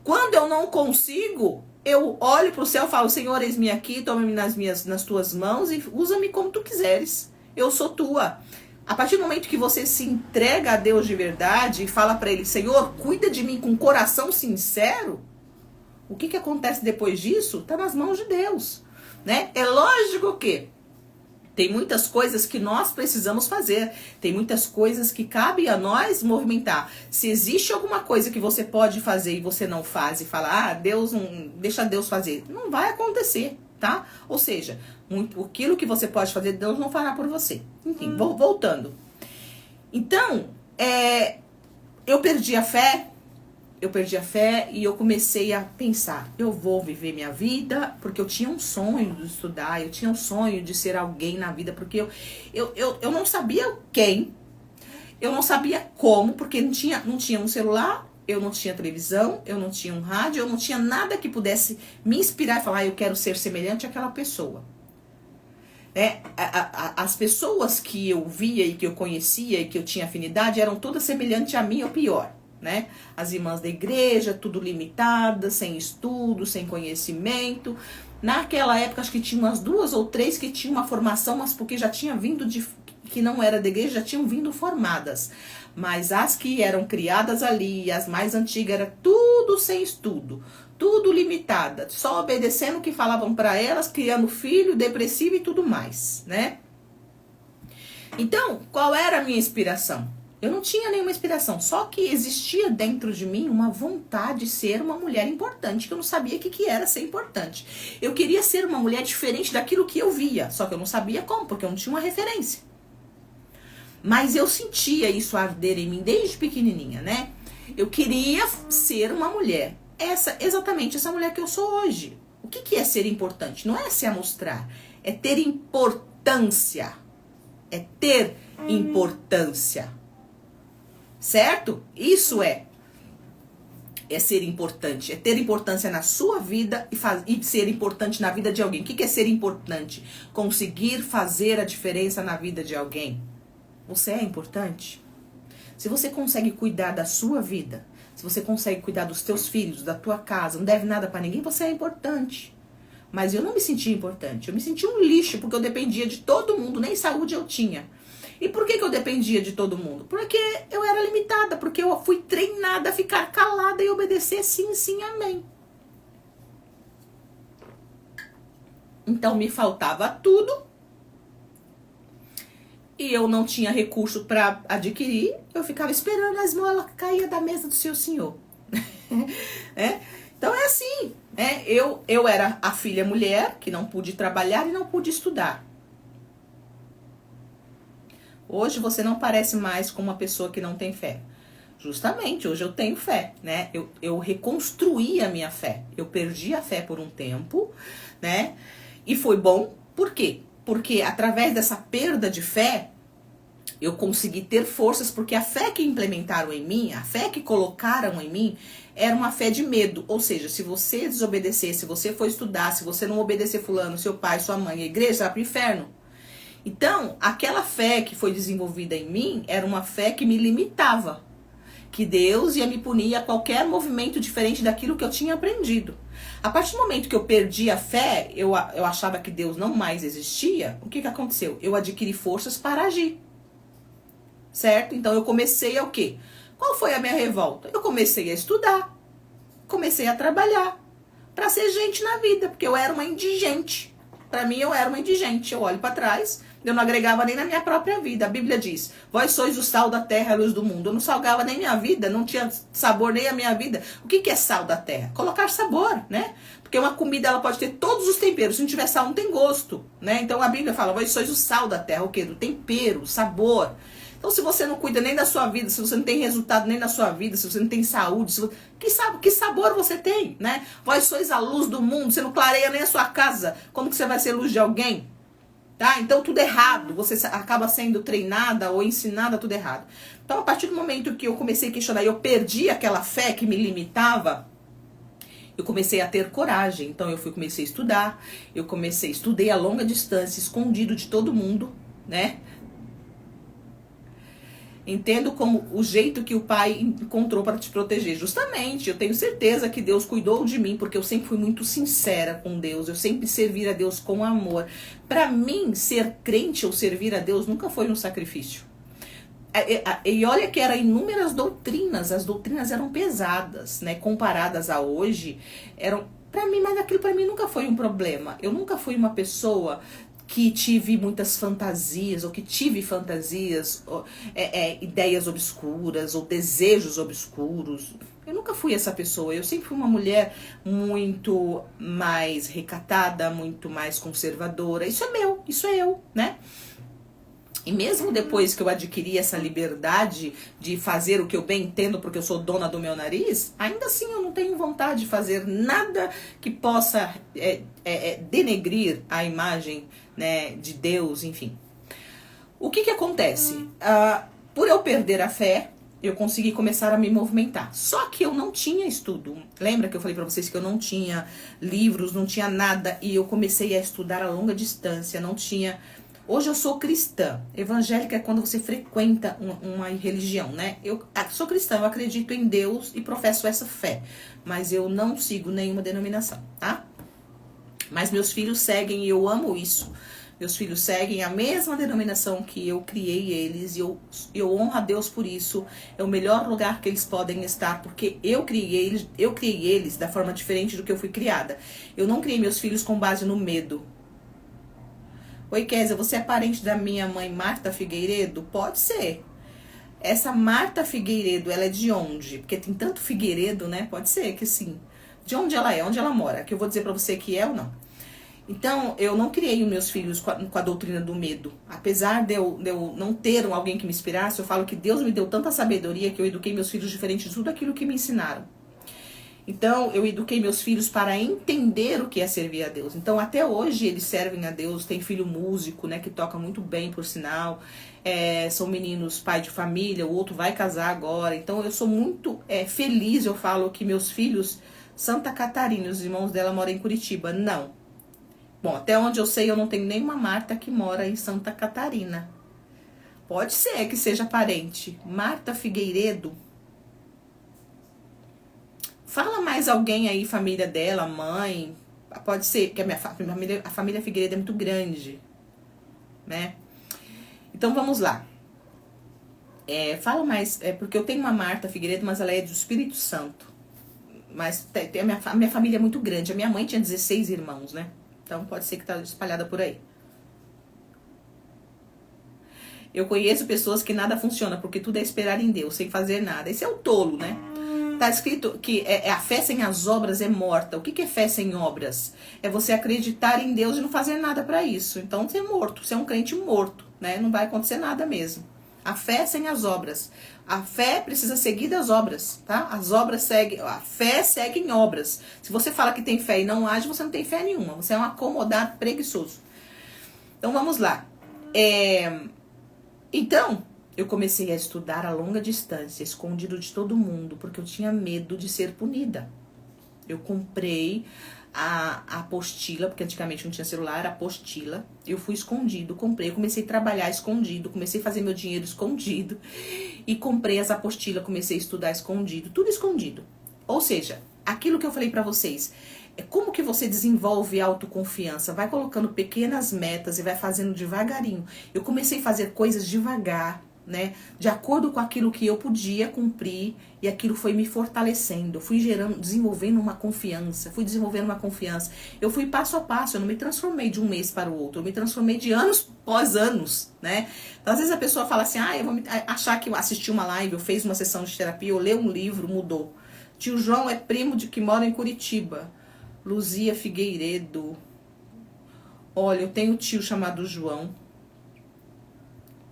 Quando eu não consigo, eu olho para o céu e falo, Senhor, eis-me aqui, toma-me nas tuas mãos e usa-me como tu quiseres. Eu sou tua. A partir do momento que você se entrega a Deus de verdade e fala para Ele, Senhor, cuida de mim com coração sincero, o que acontece depois disso? Está nas mãos de Deus, né? É lógico que tem muitas coisas que nós precisamos fazer. Tem muitas coisas que cabe a nós movimentar. Se existe alguma coisa que você pode fazer e você não faz e fala, Deus não, deixa Deus fazer, não vai acontecer, tá? Ou seja, aquilo que você pode fazer, Deus não fará por você. Enfim, voltando. Então, eu perdi a fé e eu comecei a pensar, eu vou viver minha vida, porque eu tinha um sonho de estudar, eu tinha um sonho de ser alguém na vida, porque eu não sabia quem, Eu não sabia como, porque não tinha um celular, eu não tinha televisão, eu não tinha um rádio, eu não tinha nada que pudesse me inspirar e falar, eu quero ser semelhante àquela pessoa. As pessoas que eu via e que eu conhecia e que eu tinha afinidade eram todas semelhantes a mim ou pior, né? As irmãs da igreja, tudo limitadas, sem estudo, sem conhecimento. Naquela época, acho que tinha umas 2 ou 3 que tinham uma formação, mas porque já tinha vindo que não era da igreja, já tinham vindo formadas. Mas as que eram criadas ali, as mais antigas, era tudo sem estudo, tudo limitada, só obedecendo o que falavam para elas, criando filho, depressivo e tudo mais, né? Então, qual era a minha inspiração? Eu não tinha nenhuma inspiração, só que existia dentro de mim uma vontade de ser uma mulher importante, que eu não sabia o que era ser importante. Eu queria ser uma mulher diferente daquilo que eu via, só que eu não sabia como, porque eu não tinha uma referência. Mas eu sentia isso arder em mim desde pequenininha, né? Eu queria ser uma mulher. Exatamente essa mulher que eu sou hoje. O que é ser importante? Não é se amostrar, é ter importância. É ter importância. Certo? Isso é ser importante. É ter importância na sua vida e ser importante na vida de alguém. O que é ser importante? Conseguir fazer a diferença na vida de alguém. Você é importante? Se você consegue cuidar da sua vida, se você consegue cuidar dos teus filhos, da tua casa, não deve nada pra ninguém, você é importante. Mas eu não me sentia importante, eu me sentia um lixo, porque eu dependia de todo mundo, nem saúde eu tinha. E por que eu dependia de todo mundo? Porque eu era limitada, porque eu fui treinada a ficar calada e obedecer sim, sim, amém. Então me faltava tudo. E eu não tinha recurso para adquirir, eu ficava esperando a esmola cair da mesa do seu senhor. Então é assim, eu era a filha mulher, que não pude trabalhar e não pude estudar. Hoje você não parece mais como uma pessoa que não tem fé. Justamente, hoje eu tenho fé, né? Eu reconstruí a minha fé. Eu perdi a fé por um tempo, né? E foi bom, por quê? Porque através dessa perda de fé, eu consegui ter forças, porque a fé que implementaram em mim, a fé que colocaram em mim, era uma fé de medo. Ou seja, se você desobedecer, se você for estudar, se você não obedecer fulano, seu pai, sua mãe, a igreja, você vai pro inferno. Então, aquela fé que foi desenvolvida em mim, era uma fé que me limitava. Que Deus ia me punir a qualquer movimento diferente daquilo que eu tinha aprendido. A partir do momento que eu perdi a fé, eu achava que Deus não mais existia, o que aconteceu? Eu adquiri forças para agir. Certo? Então eu comecei a o quê? Qual foi a minha revolta? Eu comecei a estudar, comecei a trabalhar, para ser gente na vida, porque eu era uma indigente. Para mim eu era uma indigente. Eu olho para trás, eu não agregava nem na minha própria vida. A Bíblia diz, vós sois o sal da terra, a luz do mundo. Eu não salgava nem minha vida, não tinha sabor nem a minha vida. O que é sal da terra? Colocar sabor, né? Porque uma comida ela pode ter todos os temperos, se não tiver sal não tem gosto, né? Então a Bíblia fala, vós sois o sal da terra, o quê? Do tempero, o sabor. Então, se você não cuida nem da sua vida, se você não tem resultado nem na sua vida, se você não tem saúde, que sabor você tem, né? Vós sois a luz do mundo, você não clareia nem a sua casa, como que você vai ser luz de alguém? Tá? Então, tudo errado, você acaba sendo treinada ou ensinada tudo errado. Então, a partir do momento que eu comecei a questionar e eu perdi aquela fé que me limitava, eu comecei a ter coragem. Então, comecei a estudar, estudei a longa distância, escondido de todo mundo, né? Entendo como o jeito que o pai encontrou para te proteger. Justamente, eu tenho certeza que Deus cuidou de mim, porque eu sempre fui muito sincera com Deus. Eu sempre servi a Deus com amor. Para mim, ser crente ou servir a Deus nunca foi um sacrifício. E olha que eram inúmeras doutrinas. As doutrinas eram pesadas, né? Comparadas a hoje, eram para mim, mas aquilo para mim nunca foi um problema. Eu nunca fui uma pessoa que tive muitas fantasias, ou que tive fantasias, ideias obscuras, ou desejos obscuros. Eu nunca fui essa pessoa. Eu sempre fui uma mulher muito mais recatada, muito mais conservadora. Isso é meu, isso é eu, né? E mesmo depois que eu adquiri essa liberdade de fazer o que eu bem entendo, porque eu sou dona do meu nariz, ainda assim eu não tenho vontade de fazer nada que possa denegrir a imagem, né, de Deus, enfim. O que acontece? Por eu perder a fé, eu consegui começar a me movimentar. Só que eu não tinha estudo. Lembra que eu falei pra vocês que eu não tinha livros, não tinha nada, e eu comecei a estudar a longa distância, não tinha... Hoje eu sou cristã. Evangélica é quando você frequenta uma religião, né? Eu sou cristã, eu acredito em Deus e professo essa fé. Mas eu não sigo nenhuma denominação, tá? Mas meus filhos seguem e eu amo isso. Meus filhos seguem a mesma denominação que eu criei eles. E eu honro a Deus por isso. É o melhor lugar que eles podem estar. Porque eu criei eles da forma diferente do que eu fui criada. Eu não criei meus filhos com base no medo. Oi, Kézia, você é parente da minha mãe Marta Figueiredo? Pode ser. Essa Marta Figueiredo, ela é de onde? Porque tem tanto Figueiredo, né? Pode ser que sim. De onde ela é? Onde ela mora? Que eu vou dizer pra você que é ou não. Então, eu não criei os meus filhos com a doutrina do medo. Apesar de eu não ter alguém que me inspirasse, eu falo que Deus me deu tanta sabedoria que eu eduquei meus filhos diferente de tudo aquilo que me ensinaram. Então, eu eduquei meus filhos para entender o que é servir a Deus. Então, até hoje, eles servem a Deus. Tem filho músico, né, que toca muito bem, por sinal. São meninos pai de família, o outro vai casar agora. Então, eu sou muito feliz, eu falo que meus filhos, Santa Catarina, os irmãos dela moram em Curitiba. Não. Bom, até onde eu sei, eu não tenho nenhuma Marta que mora em Santa Catarina. Pode ser que seja parente. Marta Figueiredo. Fala mais alguém aí, família dela, mãe. Pode ser, que a família Figueiredo é muito grande, né? Então vamos lá. Fala mais, porque eu tenho uma Marta Figueiredo, mas ela é do Espírito Santo. Mas a minha família é muito grande. A minha mãe tinha 16 irmãos, né? Então pode ser que tá espalhada por aí. Eu conheço pessoas que nada funciona, porque tudo é esperar em Deus, sem fazer nada. Esse é o tolo, né? Tá escrito que a fé sem as obras é morta. O que é fé sem obras? É você acreditar em Deus e não fazer nada para isso. Então você é morto, você é um crente morto, né? Não vai acontecer nada mesmo. A fé sem as obras. A fé precisa seguir das obras, tá? As obras seguem, a fé segue em obras. Se você fala que tem fé e não age, você não tem fé nenhuma. Você é um acomodado preguiçoso. Então vamos lá. Então, eu comecei a estudar a longa distância, escondido de todo mundo, porque eu tinha medo de ser punida. Eu comprei a apostila, porque antigamente não tinha celular, a apostila. Eu fui escondido, comprei, comecei a trabalhar escondido, comecei a fazer meu dinheiro escondido. E comprei as apostilas, comecei a estudar escondido, tudo escondido. Ou seja, aquilo que eu falei pra vocês, como que você desenvolve autoconfiança? Vai colocando pequenas metas e vai fazendo devagarinho. Eu comecei a fazer coisas devagar, né? De acordo com aquilo que eu podia cumprir, e aquilo foi me fortalecendo. Eu fui desenvolvendo uma confiança, Eu fui passo a passo, eu não me transformei de um mês para o outro, eu me transformei de anos após anos, né? Então, às vezes a pessoa fala assim, eu vou achar que eu assisti uma live, eu fiz uma sessão de terapia, eu li um livro, mudou. Tio João é primo de que mora em Curitiba. Luzia Figueiredo. Olha, eu tenho um tio chamado João,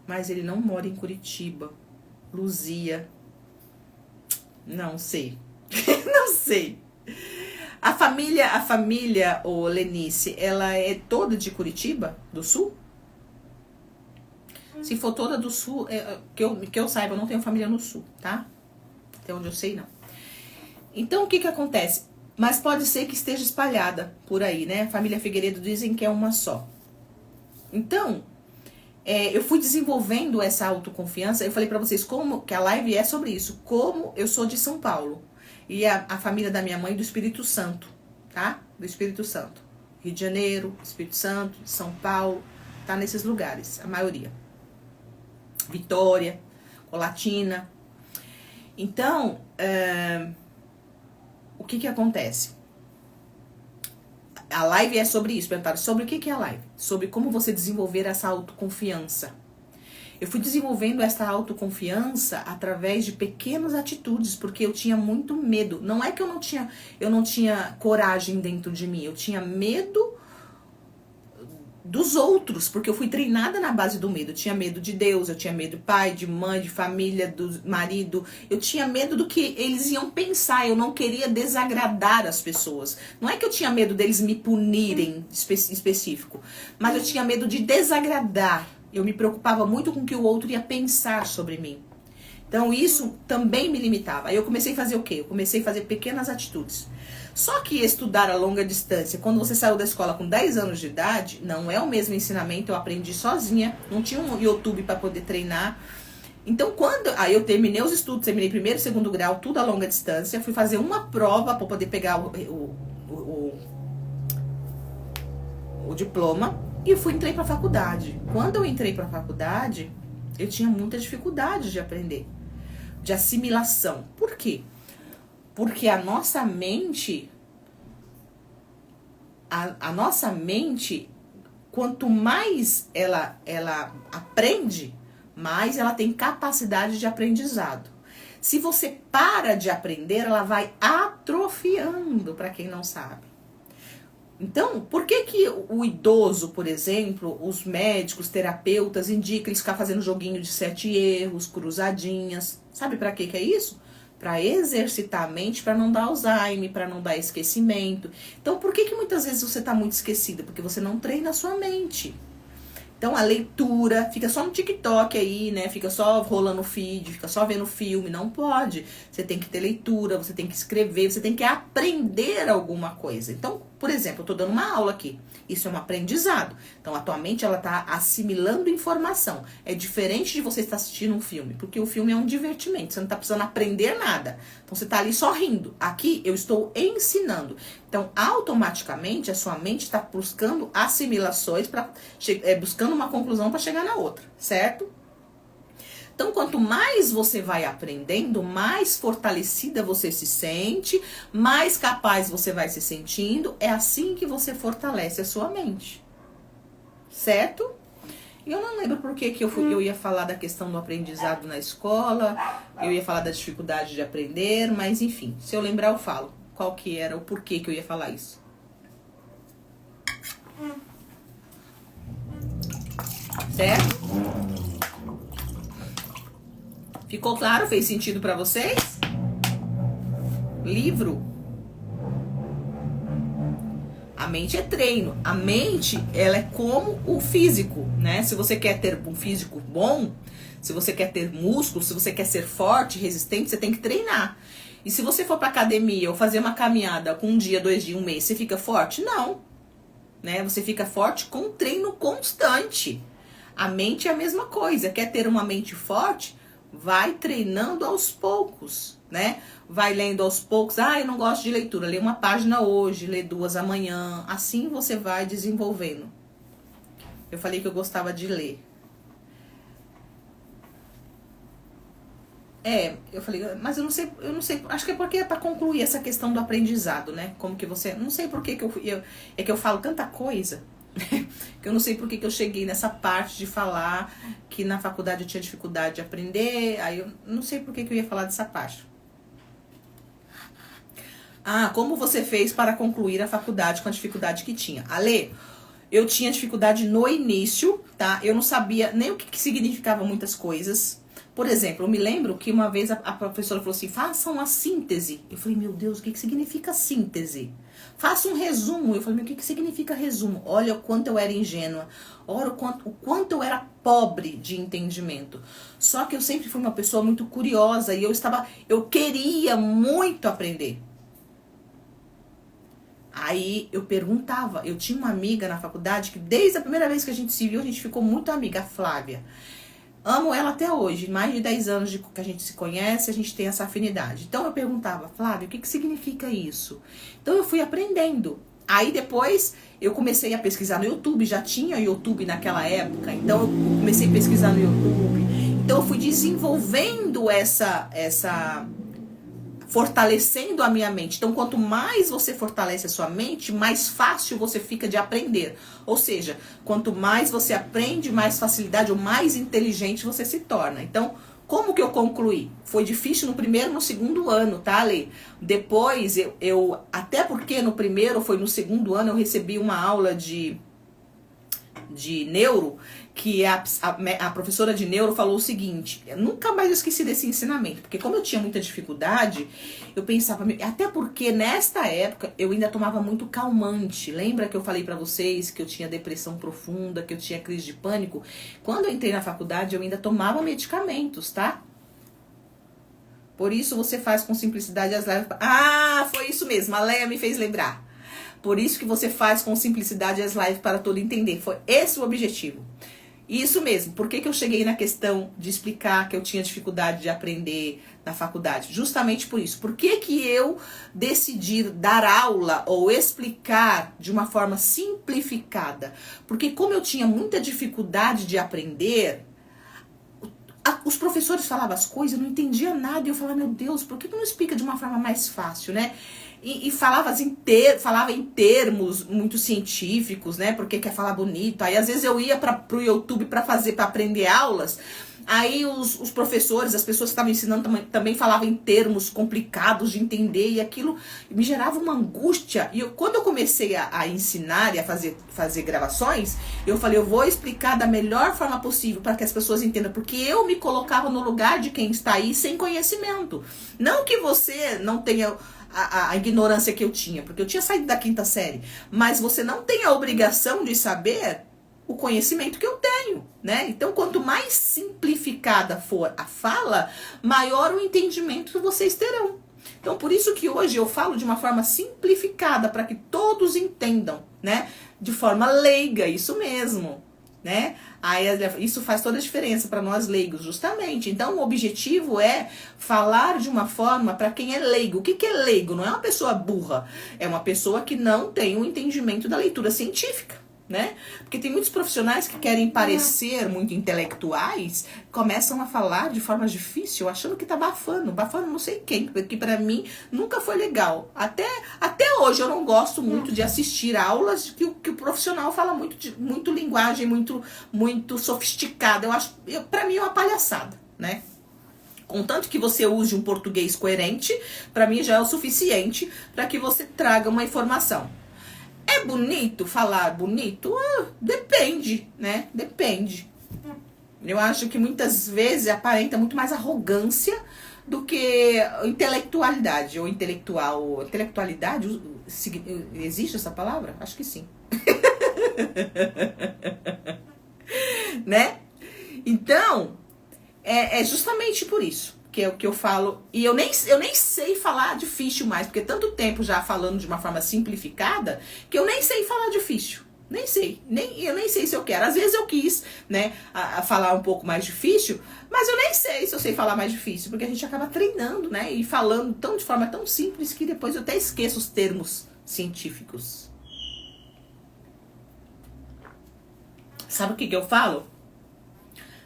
mas ele não mora em Curitiba. Luzia. Não sei. Não sei. A família, Lenice, ela é toda de Curitiba, do Sul? Se for toda do Sul, que eu saiba, eu não tenho família no Sul, tá? Até onde eu sei, não. Então, o que acontece? Mas pode ser que esteja espalhada por aí, né? A família Figueiredo dizem que é uma só. Então, eu fui desenvolvendo essa autoconfiança. Eu falei pra vocês como que a live é sobre isso. Como eu sou de São Paulo. E a família da minha mãe do Espírito Santo, tá? Do Espírito Santo. Rio de Janeiro, Espírito Santo, São Paulo. Tá nesses lugares, a maioria. Vitória, Colatina. Então, o que acontece? A live é sobre isso. Perguntaram sobre o que é a live? Sobre como você desenvolver essa autoconfiança. Eu fui desenvolvendo essa autoconfiança através de pequenas atitudes, porque eu tinha muito medo. Não é que eu não tinha coragem dentro de mim, eu tinha medo dos outros, porque eu fui treinada na base do medo. Eu tinha medo de Deus, eu tinha medo de pai, de mãe, de família, do marido. Eu tinha medo do que eles iam pensar. Eu não queria desagradar as pessoas. Não é que eu tinha medo deles me punirem específico, mas eu tinha medo de desagradar Eu me preocupava muito com o que o outro ia pensar sobre mim. Então isso também me limitava. Aí eu comecei a fazer o quê? Eu comecei a fazer pequenas atitudes. Só que estudar a longa distância, quando você saiu da escola com 10 anos de idade, não é o mesmo ensinamento. Eu aprendi sozinha, não tinha um YouTube para poder treinar. Então aí eu terminei os estudos, terminei primeiro e segundo grau, tudo a longa distância. Fui fazer uma prova para poder pegar o diploma e entrei para faculdade. Quando eu entrei para faculdade, eu tinha muita dificuldade de aprender, de assimilação. Por quê? Porque a nossa mente, quanto mais ela aprende, mais ela tem capacidade de aprendizado. Se você para de aprender, ela vai atrofiando, para quem não sabe. Então, por que o idoso, por exemplo, os médicos, terapeutas indicam eles ficar fazendo joguinho de 7 erros, cruzadinhas? Sabe para que é isso? Para exercitar a mente, para não dar Alzheimer, para não dar esquecimento. Então, por que muitas vezes você está muito esquecido? Porque você não treina a sua mente. Então, a leitura fica só no TikTok aí, né? Fica só rolando o feed, fica só vendo filme. Não pode. Você tem que ter leitura, você tem que escrever, você tem que aprender alguma coisa. Então, por exemplo, eu tô dando uma aula aqui. Isso é um aprendizado. Então, atualmente, ela tá assimilando informação. É diferente de você estar assistindo um filme, porque o filme é um divertimento. Você não tá precisando aprender nada. Então, você tá ali só rindo. Aqui, eu estou ensinando. Então, automaticamente, a sua mente está buscando assimilações, buscando uma conclusão para chegar na outra, certo? Então, quanto mais você vai aprendendo, mais fortalecida você se sente, mais capaz você vai se sentindo. É assim que você fortalece a sua mente, certo? Eu não lembro por que eu ia falar da questão do aprendizado na escola, eu ia falar da dificuldade de aprender, mas enfim, se eu lembrar eu falo. Qual que era o porquê que eu ia falar isso? Certo? Ficou claro? Fez sentido pra vocês? Livro. A mente é treino. A mente, ela é como o físico, né? Se você quer ter um físico bom, se você quer ter músculo, se você quer ser forte, resistente, você tem que treinar. E se você for pra academia ou fazer uma caminhada com 1 dia, 2 dias, 1 mês, você fica forte? Não. Né? Você fica forte com treino constante. A mente é a mesma coisa. Quer ter uma mente forte? Vai treinando aos poucos, né? Vai lendo aos poucos. Ah, eu não gosto de leitura. Lê uma página hoje, lê 2 amanhã. Assim você vai desenvolvendo. Eu falei que eu gostava de ler. Eu falei, mas eu não sei, acho que é porque é pra concluir essa questão do aprendizado, né? Como que você, não sei por que é que eu falo tanta coisa, que eu não sei por que eu cheguei nessa parte de falar que na faculdade eu tinha dificuldade de aprender, aí eu não sei por que eu ia falar dessa parte. Ah, como você fez para concluir a faculdade com a dificuldade que tinha? Ale, eu tinha dificuldade no início, tá? Eu não sabia nem o que significava muitas coisas. Por exemplo, eu me lembro que uma vez a professora falou assim, faça uma síntese. Eu falei, meu Deus, o que significa síntese? Faça um resumo. Eu falei, meu, o que significa resumo? Olha o quanto eu era ingênua. Olha o quanto eu era pobre de entendimento. Só que eu sempre fui uma pessoa muito curiosa e eu queria muito aprender. Aí eu perguntava, eu tinha uma amiga na faculdade que desde a primeira vez que a gente se viu, a gente ficou muito amiga, a Flávia. Amo ela até hoje, mais de 10 anos que a gente se conhece, a gente tem essa afinidade. Então eu perguntava, Flávia, o que significa isso? Então eu fui aprendendo. Aí depois eu comecei a pesquisar no YouTube, já tinha YouTube naquela época, então eu comecei a pesquisar no YouTube. Então eu fui desenvolvendo fortalecendo a minha mente. Então, quanto mais você fortalece a sua mente, mais fácil você fica de aprender. Ou seja, quanto mais você aprende, mais facilidade ou mais inteligente você se torna. Então, como que eu concluí? Foi difícil no primeiro e no segundo ano, tá, Ale? Depois, até porque no primeiro, foi no segundo ano, eu recebi uma aula de de neuro, que a professora de neuro falou o seguinte, eu nunca mais esqueci desse ensinamento, porque como eu tinha muita dificuldade, eu pensava, até porque nesta época eu ainda tomava muito calmante. Lembra que eu falei pra vocês que eu tinha depressão profunda, que eu tinha crise de pânico? Quando eu entrei na faculdade eu ainda tomava medicamentos, tá? Por isso você faz com simplicidade as lives. Ah, foi isso mesmo, a Leia me fez lembrar. Por isso que você faz com simplicidade as lives para todo entender. Foi esse o objetivo. Isso mesmo. Por que eu cheguei na questão de explicar que eu tinha dificuldade de aprender na faculdade? Justamente por isso. Por que eu decidi dar aula ou explicar de uma forma simplificada? Porque como eu tinha muita dificuldade de aprender, os professores falavam as coisas, eu não entendia nada. E eu falava, meu Deus, por que não explica de uma forma mais fácil, né? E falava em termos muito científicos, né? Porque quer falar bonito. Aí às vezes eu ia pro YouTube para aprender aulas. Aí os professores, as pessoas que estavam ensinando também falavam em termos complicados de entender. E aquilo me gerava uma angústia. E quando eu comecei a ensinar e a fazer gravações, eu falei, eu vou explicar da melhor forma possível para que as pessoas entendam. Porque eu me colocava no lugar de quem está aí sem conhecimento. Não que você não tenha a ignorância que eu tinha, porque eu tinha saído da 5ª série, mas você não tem a obrigação de saber o conhecimento que eu tenho, né? Então, quanto mais simplificada for a fala, maior o entendimento que vocês terão. Então, por isso que hoje eu falo de uma forma simplificada, para que todos entendam, né? De forma leiga, isso mesmo, né? Aí isso faz toda a diferença para nós leigos, justamente. Então, o objetivo é falar de uma forma para quem é leigo. O que é leigo? Não é uma pessoa burra, é uma pessoa que não tem um entendimento da leitura científica, né? Porque tem muitos profissionais que querem parecer muito intelectuais, começam a falar de forma difícil, achando que tá abafando não sei quem, porque para mim nunca foi legal. Até hoje eu não gosto muito de assistir aulas que o profissional fala muito linguagem, muito sofisticada. Para mim é uma palhaçada, né? Contanto que você use um português coerente, para mim já é o suficiente para que você traga uma informação. É bonito falar bonito? Depende, né? Depende. Eu acho que muitas vezes aparenta muito mais arrogância do que intelectualidade. Ou intelectual. Intelectualidade? Existe essa palavra? Acho que sim. Né? Então, é justamente por isso que é o que eu falo. E eu nem sei falar difícil mais, porque tanto tempo já falando de uma forma simplificada, que eu nem sei falar difícil. Nem sei. Eu nem sei se eu quero. Às vezes eu quis, né, a falar um pouco mais difícil, mas eu nem sei se eu sei falar mais difícil, porque a gente acaba treinando, né, e falando de forma tão simples que depois eu até esqueço os termos científicos. Sabe o que eu falo?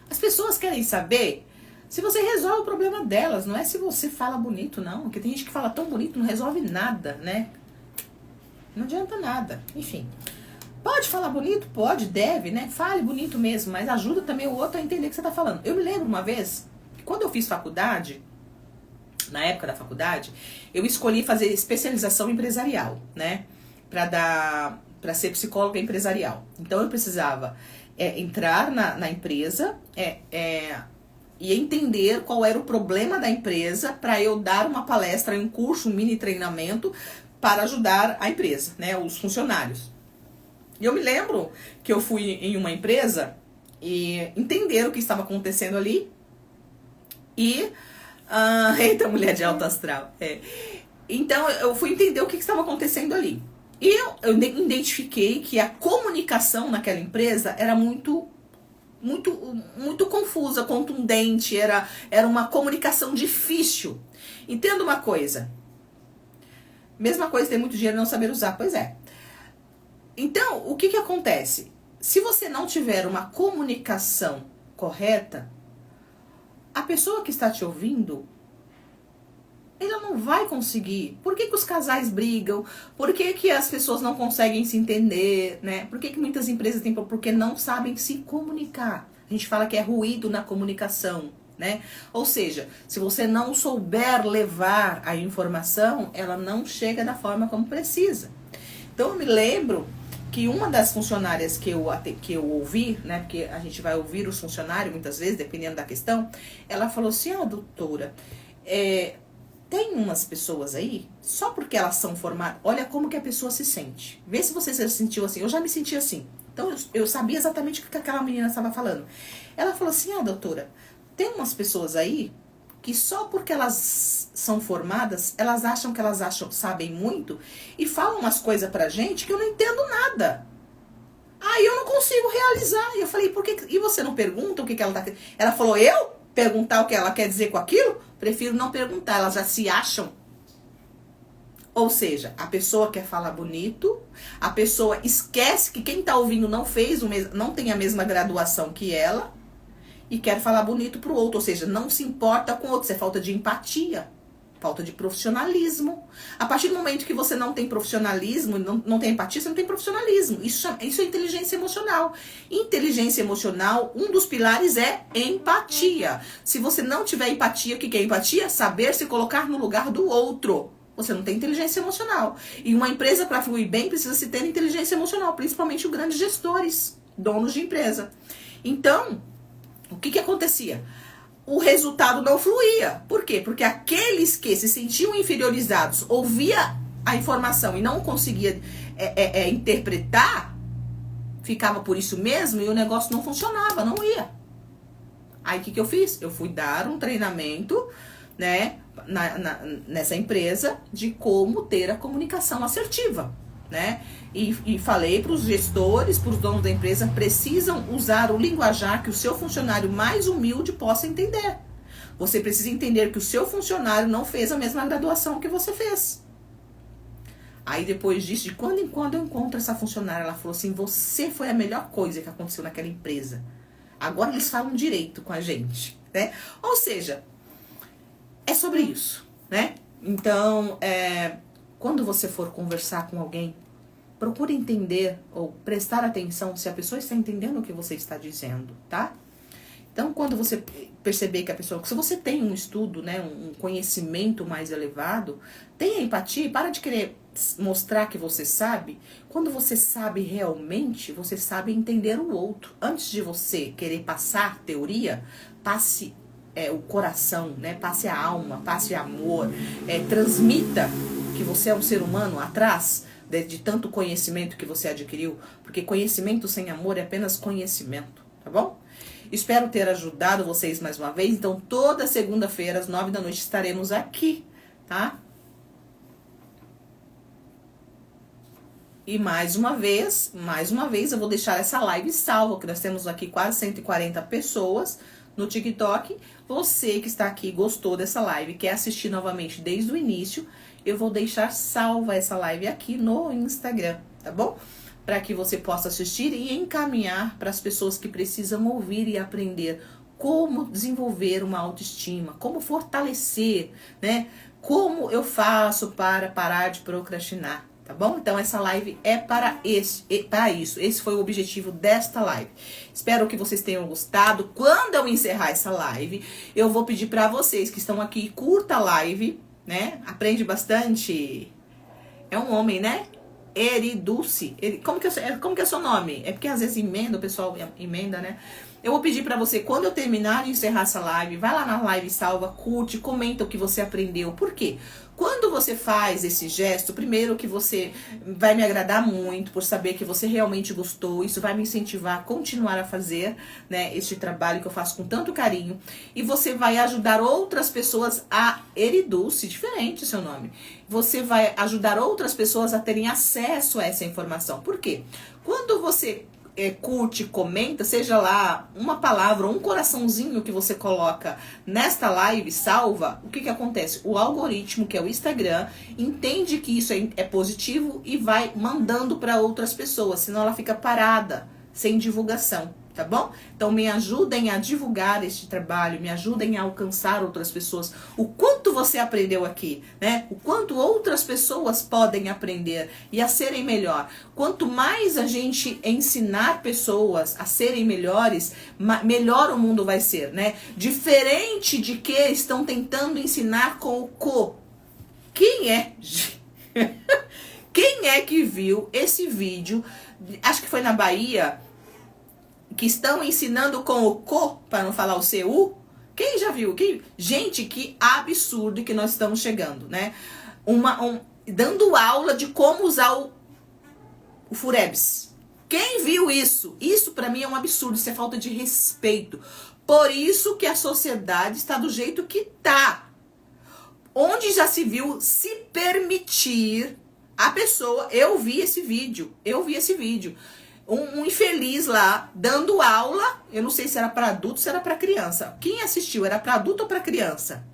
As pessoas querem saber se você resolve o problema delas, não é se você fala bonito, não. Porque tem gente que fala tão bonito, não resolve nada, né? Não adianta nada. Enfim. Pode falar bonito? Pode, deve, né? Fale bonito mesmo, mas ajuda também o outro a entender o que você tá falando. Eu me lembro uma vez, que quando eu fiz faculdade, na época da faculdade, eu escolhi fazer especialização empresarial, né? Pra ser psicóloga empresarial. Então eu precisava entrar na empresa, e entender qual era o problema da empresa para eu dar uma palestra, um curso, um mini treinamento para ajudar a empresa, né, os funcionários. E eu me lembro que eu fui em uma empresa e entender o que estava acontecendo ali e... eita, mulher de alto astral. Então eu fui entender o que estava acontecendo ali. E eu identifiquei que a comunicação naquela empresa era muito confusa, contundente, era uma comunicação difícil. Entenda uma coisa. Mesma coisa ter muito dinheiro e não saber usar. Pois é. Então, o que acontece? Se você não tiver uma comunicação correta, a pessoa que está te ouvindo, ela não vai conseguir. Por que os casais brigam? Por que as pessoas não conseguem se entender, né? Por que muitas empresas têm problema? Porque não sabem se comunicar. A gente fala que é ruído na comunicação, né? Ou seja, se você não souber levar a informação, ela não chega da forma como precisa. Então eu me lembro que uma das funcionárias que eu ouvi, né, porque a gente vai ouvir os funcionários muitas vezes, dependendo da questão, ela falou assim, doutora, tem umas pessoas aí, só porque elas são formadas, olha como que a pessoa se sente. Vê se você se sentiu assim, eu já me senti assim. Então eu sabia exatamente o que aquela menina estava falando. Ela falou assim, doutora, tem umas pessoas aí que só porque elas são formadas, elas acham que sabem muito e falam umas coisas pra gente que eu não entendo nada. Aí eu não consigo realizar. E eu falei, por que? E você não pergunta o que ela tá querendo? Ela falou, eu? Perguntar o que ela quer dizer com aquilo? Prefiro não perguntar, elas já se acham. Ou seja, a pessoa quer falar bonito, a pessoa esquece que quem tá ouvindo não tem a mesma graduação que ela, e quer falar bonito pro outro, ou seja, não se importa com o outro. Isso é falta de empatia, falta de profissionalismo. A partir do momento que você não tem profissionalismo, não tem empatia, você não tem profissionalismo. Isso é inteligência emocional. Inteligência emocional, um dos pilares é empatia. Se você não tiver empatia, o que é empatia? Saber se colocar no lugar do outro. Você não tem inteligência emocional. E uma empresa, para fluir bem, precisa se ter inteligência emocional, principalmente os grandes gestores, donos de empresa. Então, o que acontecia? O resultado não fluía. Por quê? Porque aqueles que se sentiam inferiorizados, ouvia a informação e não conseguia interpretar, ficava por isso mesmo e o negócio não funcionava, não ia. Aí o que eu fiz? Eu fui dar um treinamento, né, nessa empresa de como ter a comunicação assertiva, né? E falei para os gestores, para os donos da empresa, precisam usar o linguajar que o seu funcionário mais humilde possa entender. Você precisa entender que o seu funcionário não fez a mesma graduação que você fez. Aí depois disso, de quando em quando eu encontro essa funcionária, ela falou assim, você foi a melhor coisa que aconteceu naquela empresa. Agora eles falam direito com a gente, né? Ou seja, é sobre isso, né? Então, quando você for conversar com alguém, procure entender ou prestar atenção se a pessoa está entendendo o que você está dizendo, tá? Então, quando você perceber que a pessoa... Se você tem um estudo, né, um conhecimento mais elevado, tenha empatia e para de querer mostrar que você sabe. Quando você sabe realmente, você sabe entender o outro. Antes de você querer passar teoria, passe o coração, né? Passe a alma, passe amor, transmita que você é um ser humano atrás de tanto conhecimento que você adquiriu, porque conhecimento sem amor é apenas conhecimento, tá bom? Espero ter ajudado vocês mais uma vez. Então, toda segunda-feira, às 9 da noite, estaremos aqui, tá? E mais uma vez, eu vou deixar essa live salva, que nós temos aqui quase 140 pessoas no TikTok. Você que está aqui, gostou dessa live, quer assistir novamente desde o início, eu vou deixar salva essa live aqui no Instagram, tá bom? Para que você possa assistir e encaminhar para as pessoas que precisam ouvir e aprender como desenvolver uma autoestima, como fortalecer, né? Como eu faço para parar de procrastinar, tá bom? Então essa live é para isso. Esse foi o objetivo desta live. Espero que vocês tenham gostado. Quando eu encerrar essa live, eu vou pedir para vocês que estão aqui, curta a live, né? Aprende bastante. É um homem, né? Eriduce. Como que é o seu nome? É porque às vezes emenda, o pessoal emenda, né? Eu vou pedir pra você, quando eu terminar de encerrar essa live, vai lá na live salva, curte, comenta o que você aprendeu. Por quê? Quando você faz esse gesto, primeiro que você vai me agradar muito por saber que você realmente gostou, isso vai me incentivar a continuar a fazer, né, este trabalho que eu faço com tanto carinho, e você vai ajudar outras pessoas a Eriduce, diferente o seu nome. Você vai ajudar outras pessoas a terem acesso a essa informação. Por quê? Quando você curte, comenta, seja lá uma palavra, um coraçãozinho que você coloca nesta live, salva, o que acontece? O algoritmo, que é o Instagram, entende que isso é positivo e vai mandando para outras pessoas, senão ela fica parada, sem divulgação, tá bom? Então me ajudem a divulgar este trabalho, me ajudem a alcançar outras pessoas. O quanto você aprendeu aqui, né? O quanto outras pessoas podem aprender e a serem melhor. Quanto mais a gente ensinar pessoas a serem melhores, melhor o mundo vai ser, né? Diferente de que estão tentando ensinar com o co. Quem é? Quem é que viu esse vídeo acho que foi na Bahia, que estão ensinando com o co, para não falar o cu. Quem já viu? Gente, que absurdo que nós estamos chegando, né? Dando aula de como usar o Furebs. Quem viu isso? Isso para mim é um absurdo, isso é falta de respeito. Por isso que a sociedade está do jeito que tá. Onde já se viu se permitir a pessoa... Eu vi esse vídeo. Um infeliz lá, dando aula, eu não sei se era para adulto, se era para criança. Quem assistiu? Era para adulto ou para criança?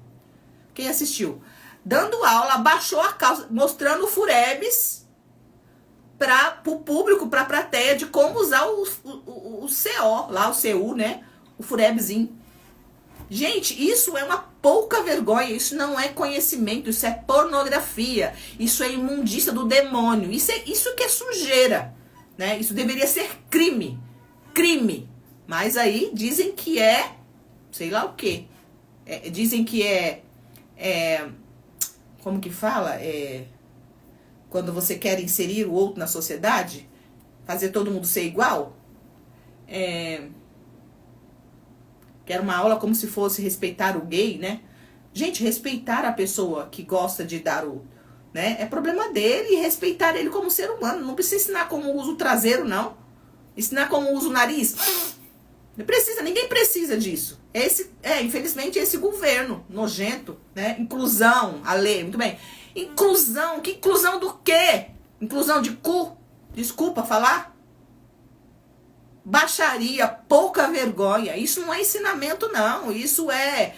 Quem assistiu? Dando aula, abaixou a calça, mostrando o Furebs para o público, para a plateia, de como usar o CO, lá o CU, né? O Furebzinho. Gente, isso é uma pouca vergonha, isso não é conhecimento, isso é pornografia, isso é imundícia do demônio, isso que é sujeira. Né? Isso deveria ser crime. Mas aí dizem que é, sei lá o quê. Dizem que como que fala? Quando você quer inserir o outro na sociedade, fazer todo mundo ser igual. Quer uma aula como se fosse respeitar o gay, né? Gente, respeitar a pessoa que gosta de dar né? É problema dele e respeitar ele como ser humano. Não precisa ensinar como usa o traseiro, não. Ensinar como usa o nariz. Não precisa, ninguém precisa disso. Infelizmente, esse governo nojento, né? Inclusão, a lei, muito bem. Inclusão, que inclusão do quê? Inclusão de cu? Desculpa falar? Baixaria, pouca vergonha. Isso não é ensinamento, não. Isso é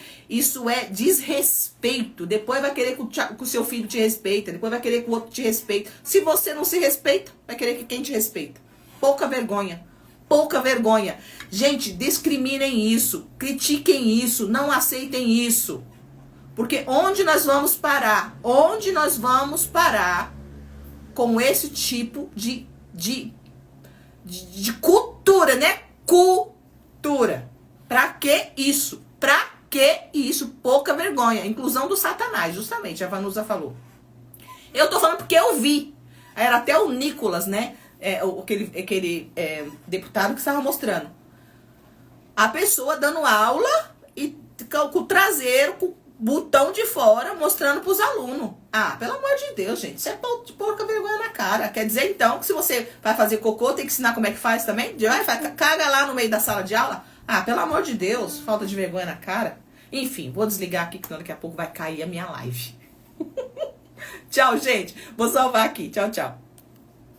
desrespeito. Depois vai querer que o seu filho te respeita. Depois vai querer que o outro te respeite. Se você não se respeita, vai querer que quem te respeita. Pouca vergonha. Pouca vergonha. Gente, discriminem isso. Critiquem isso. Não aceitem isso. Porque onde nós vamos parar? Onde nós vamos parar com esse tipo de cultura, né? Cultura. Pra que isso? Pra que isso? Pouca vergonha. Inclusão do Satanás, justamente, a Vanusa falou. Eu tô falando porque eu vi. Era até o Nicolas, né? Aquele deputado que estava mostrando. A pessoa dando aula e com o traseiro, com o botão de fora, mostrando pros alunos. Ah, pelo amor de Deus, gente. Isso é pouca vergonha na cara. Quer dizer, então, que se você vai fazer cocô, tem que ensinar como é que faz também? Caga lá no meio da sala de aula? Ah, pelo amor de Deus. Falta de vergonha na cara. Enfim, vou desligar aqui, que daqui a pouco vai cair a minha live. Tchau, gente. Vou salvar aqui. Tchau, tchau.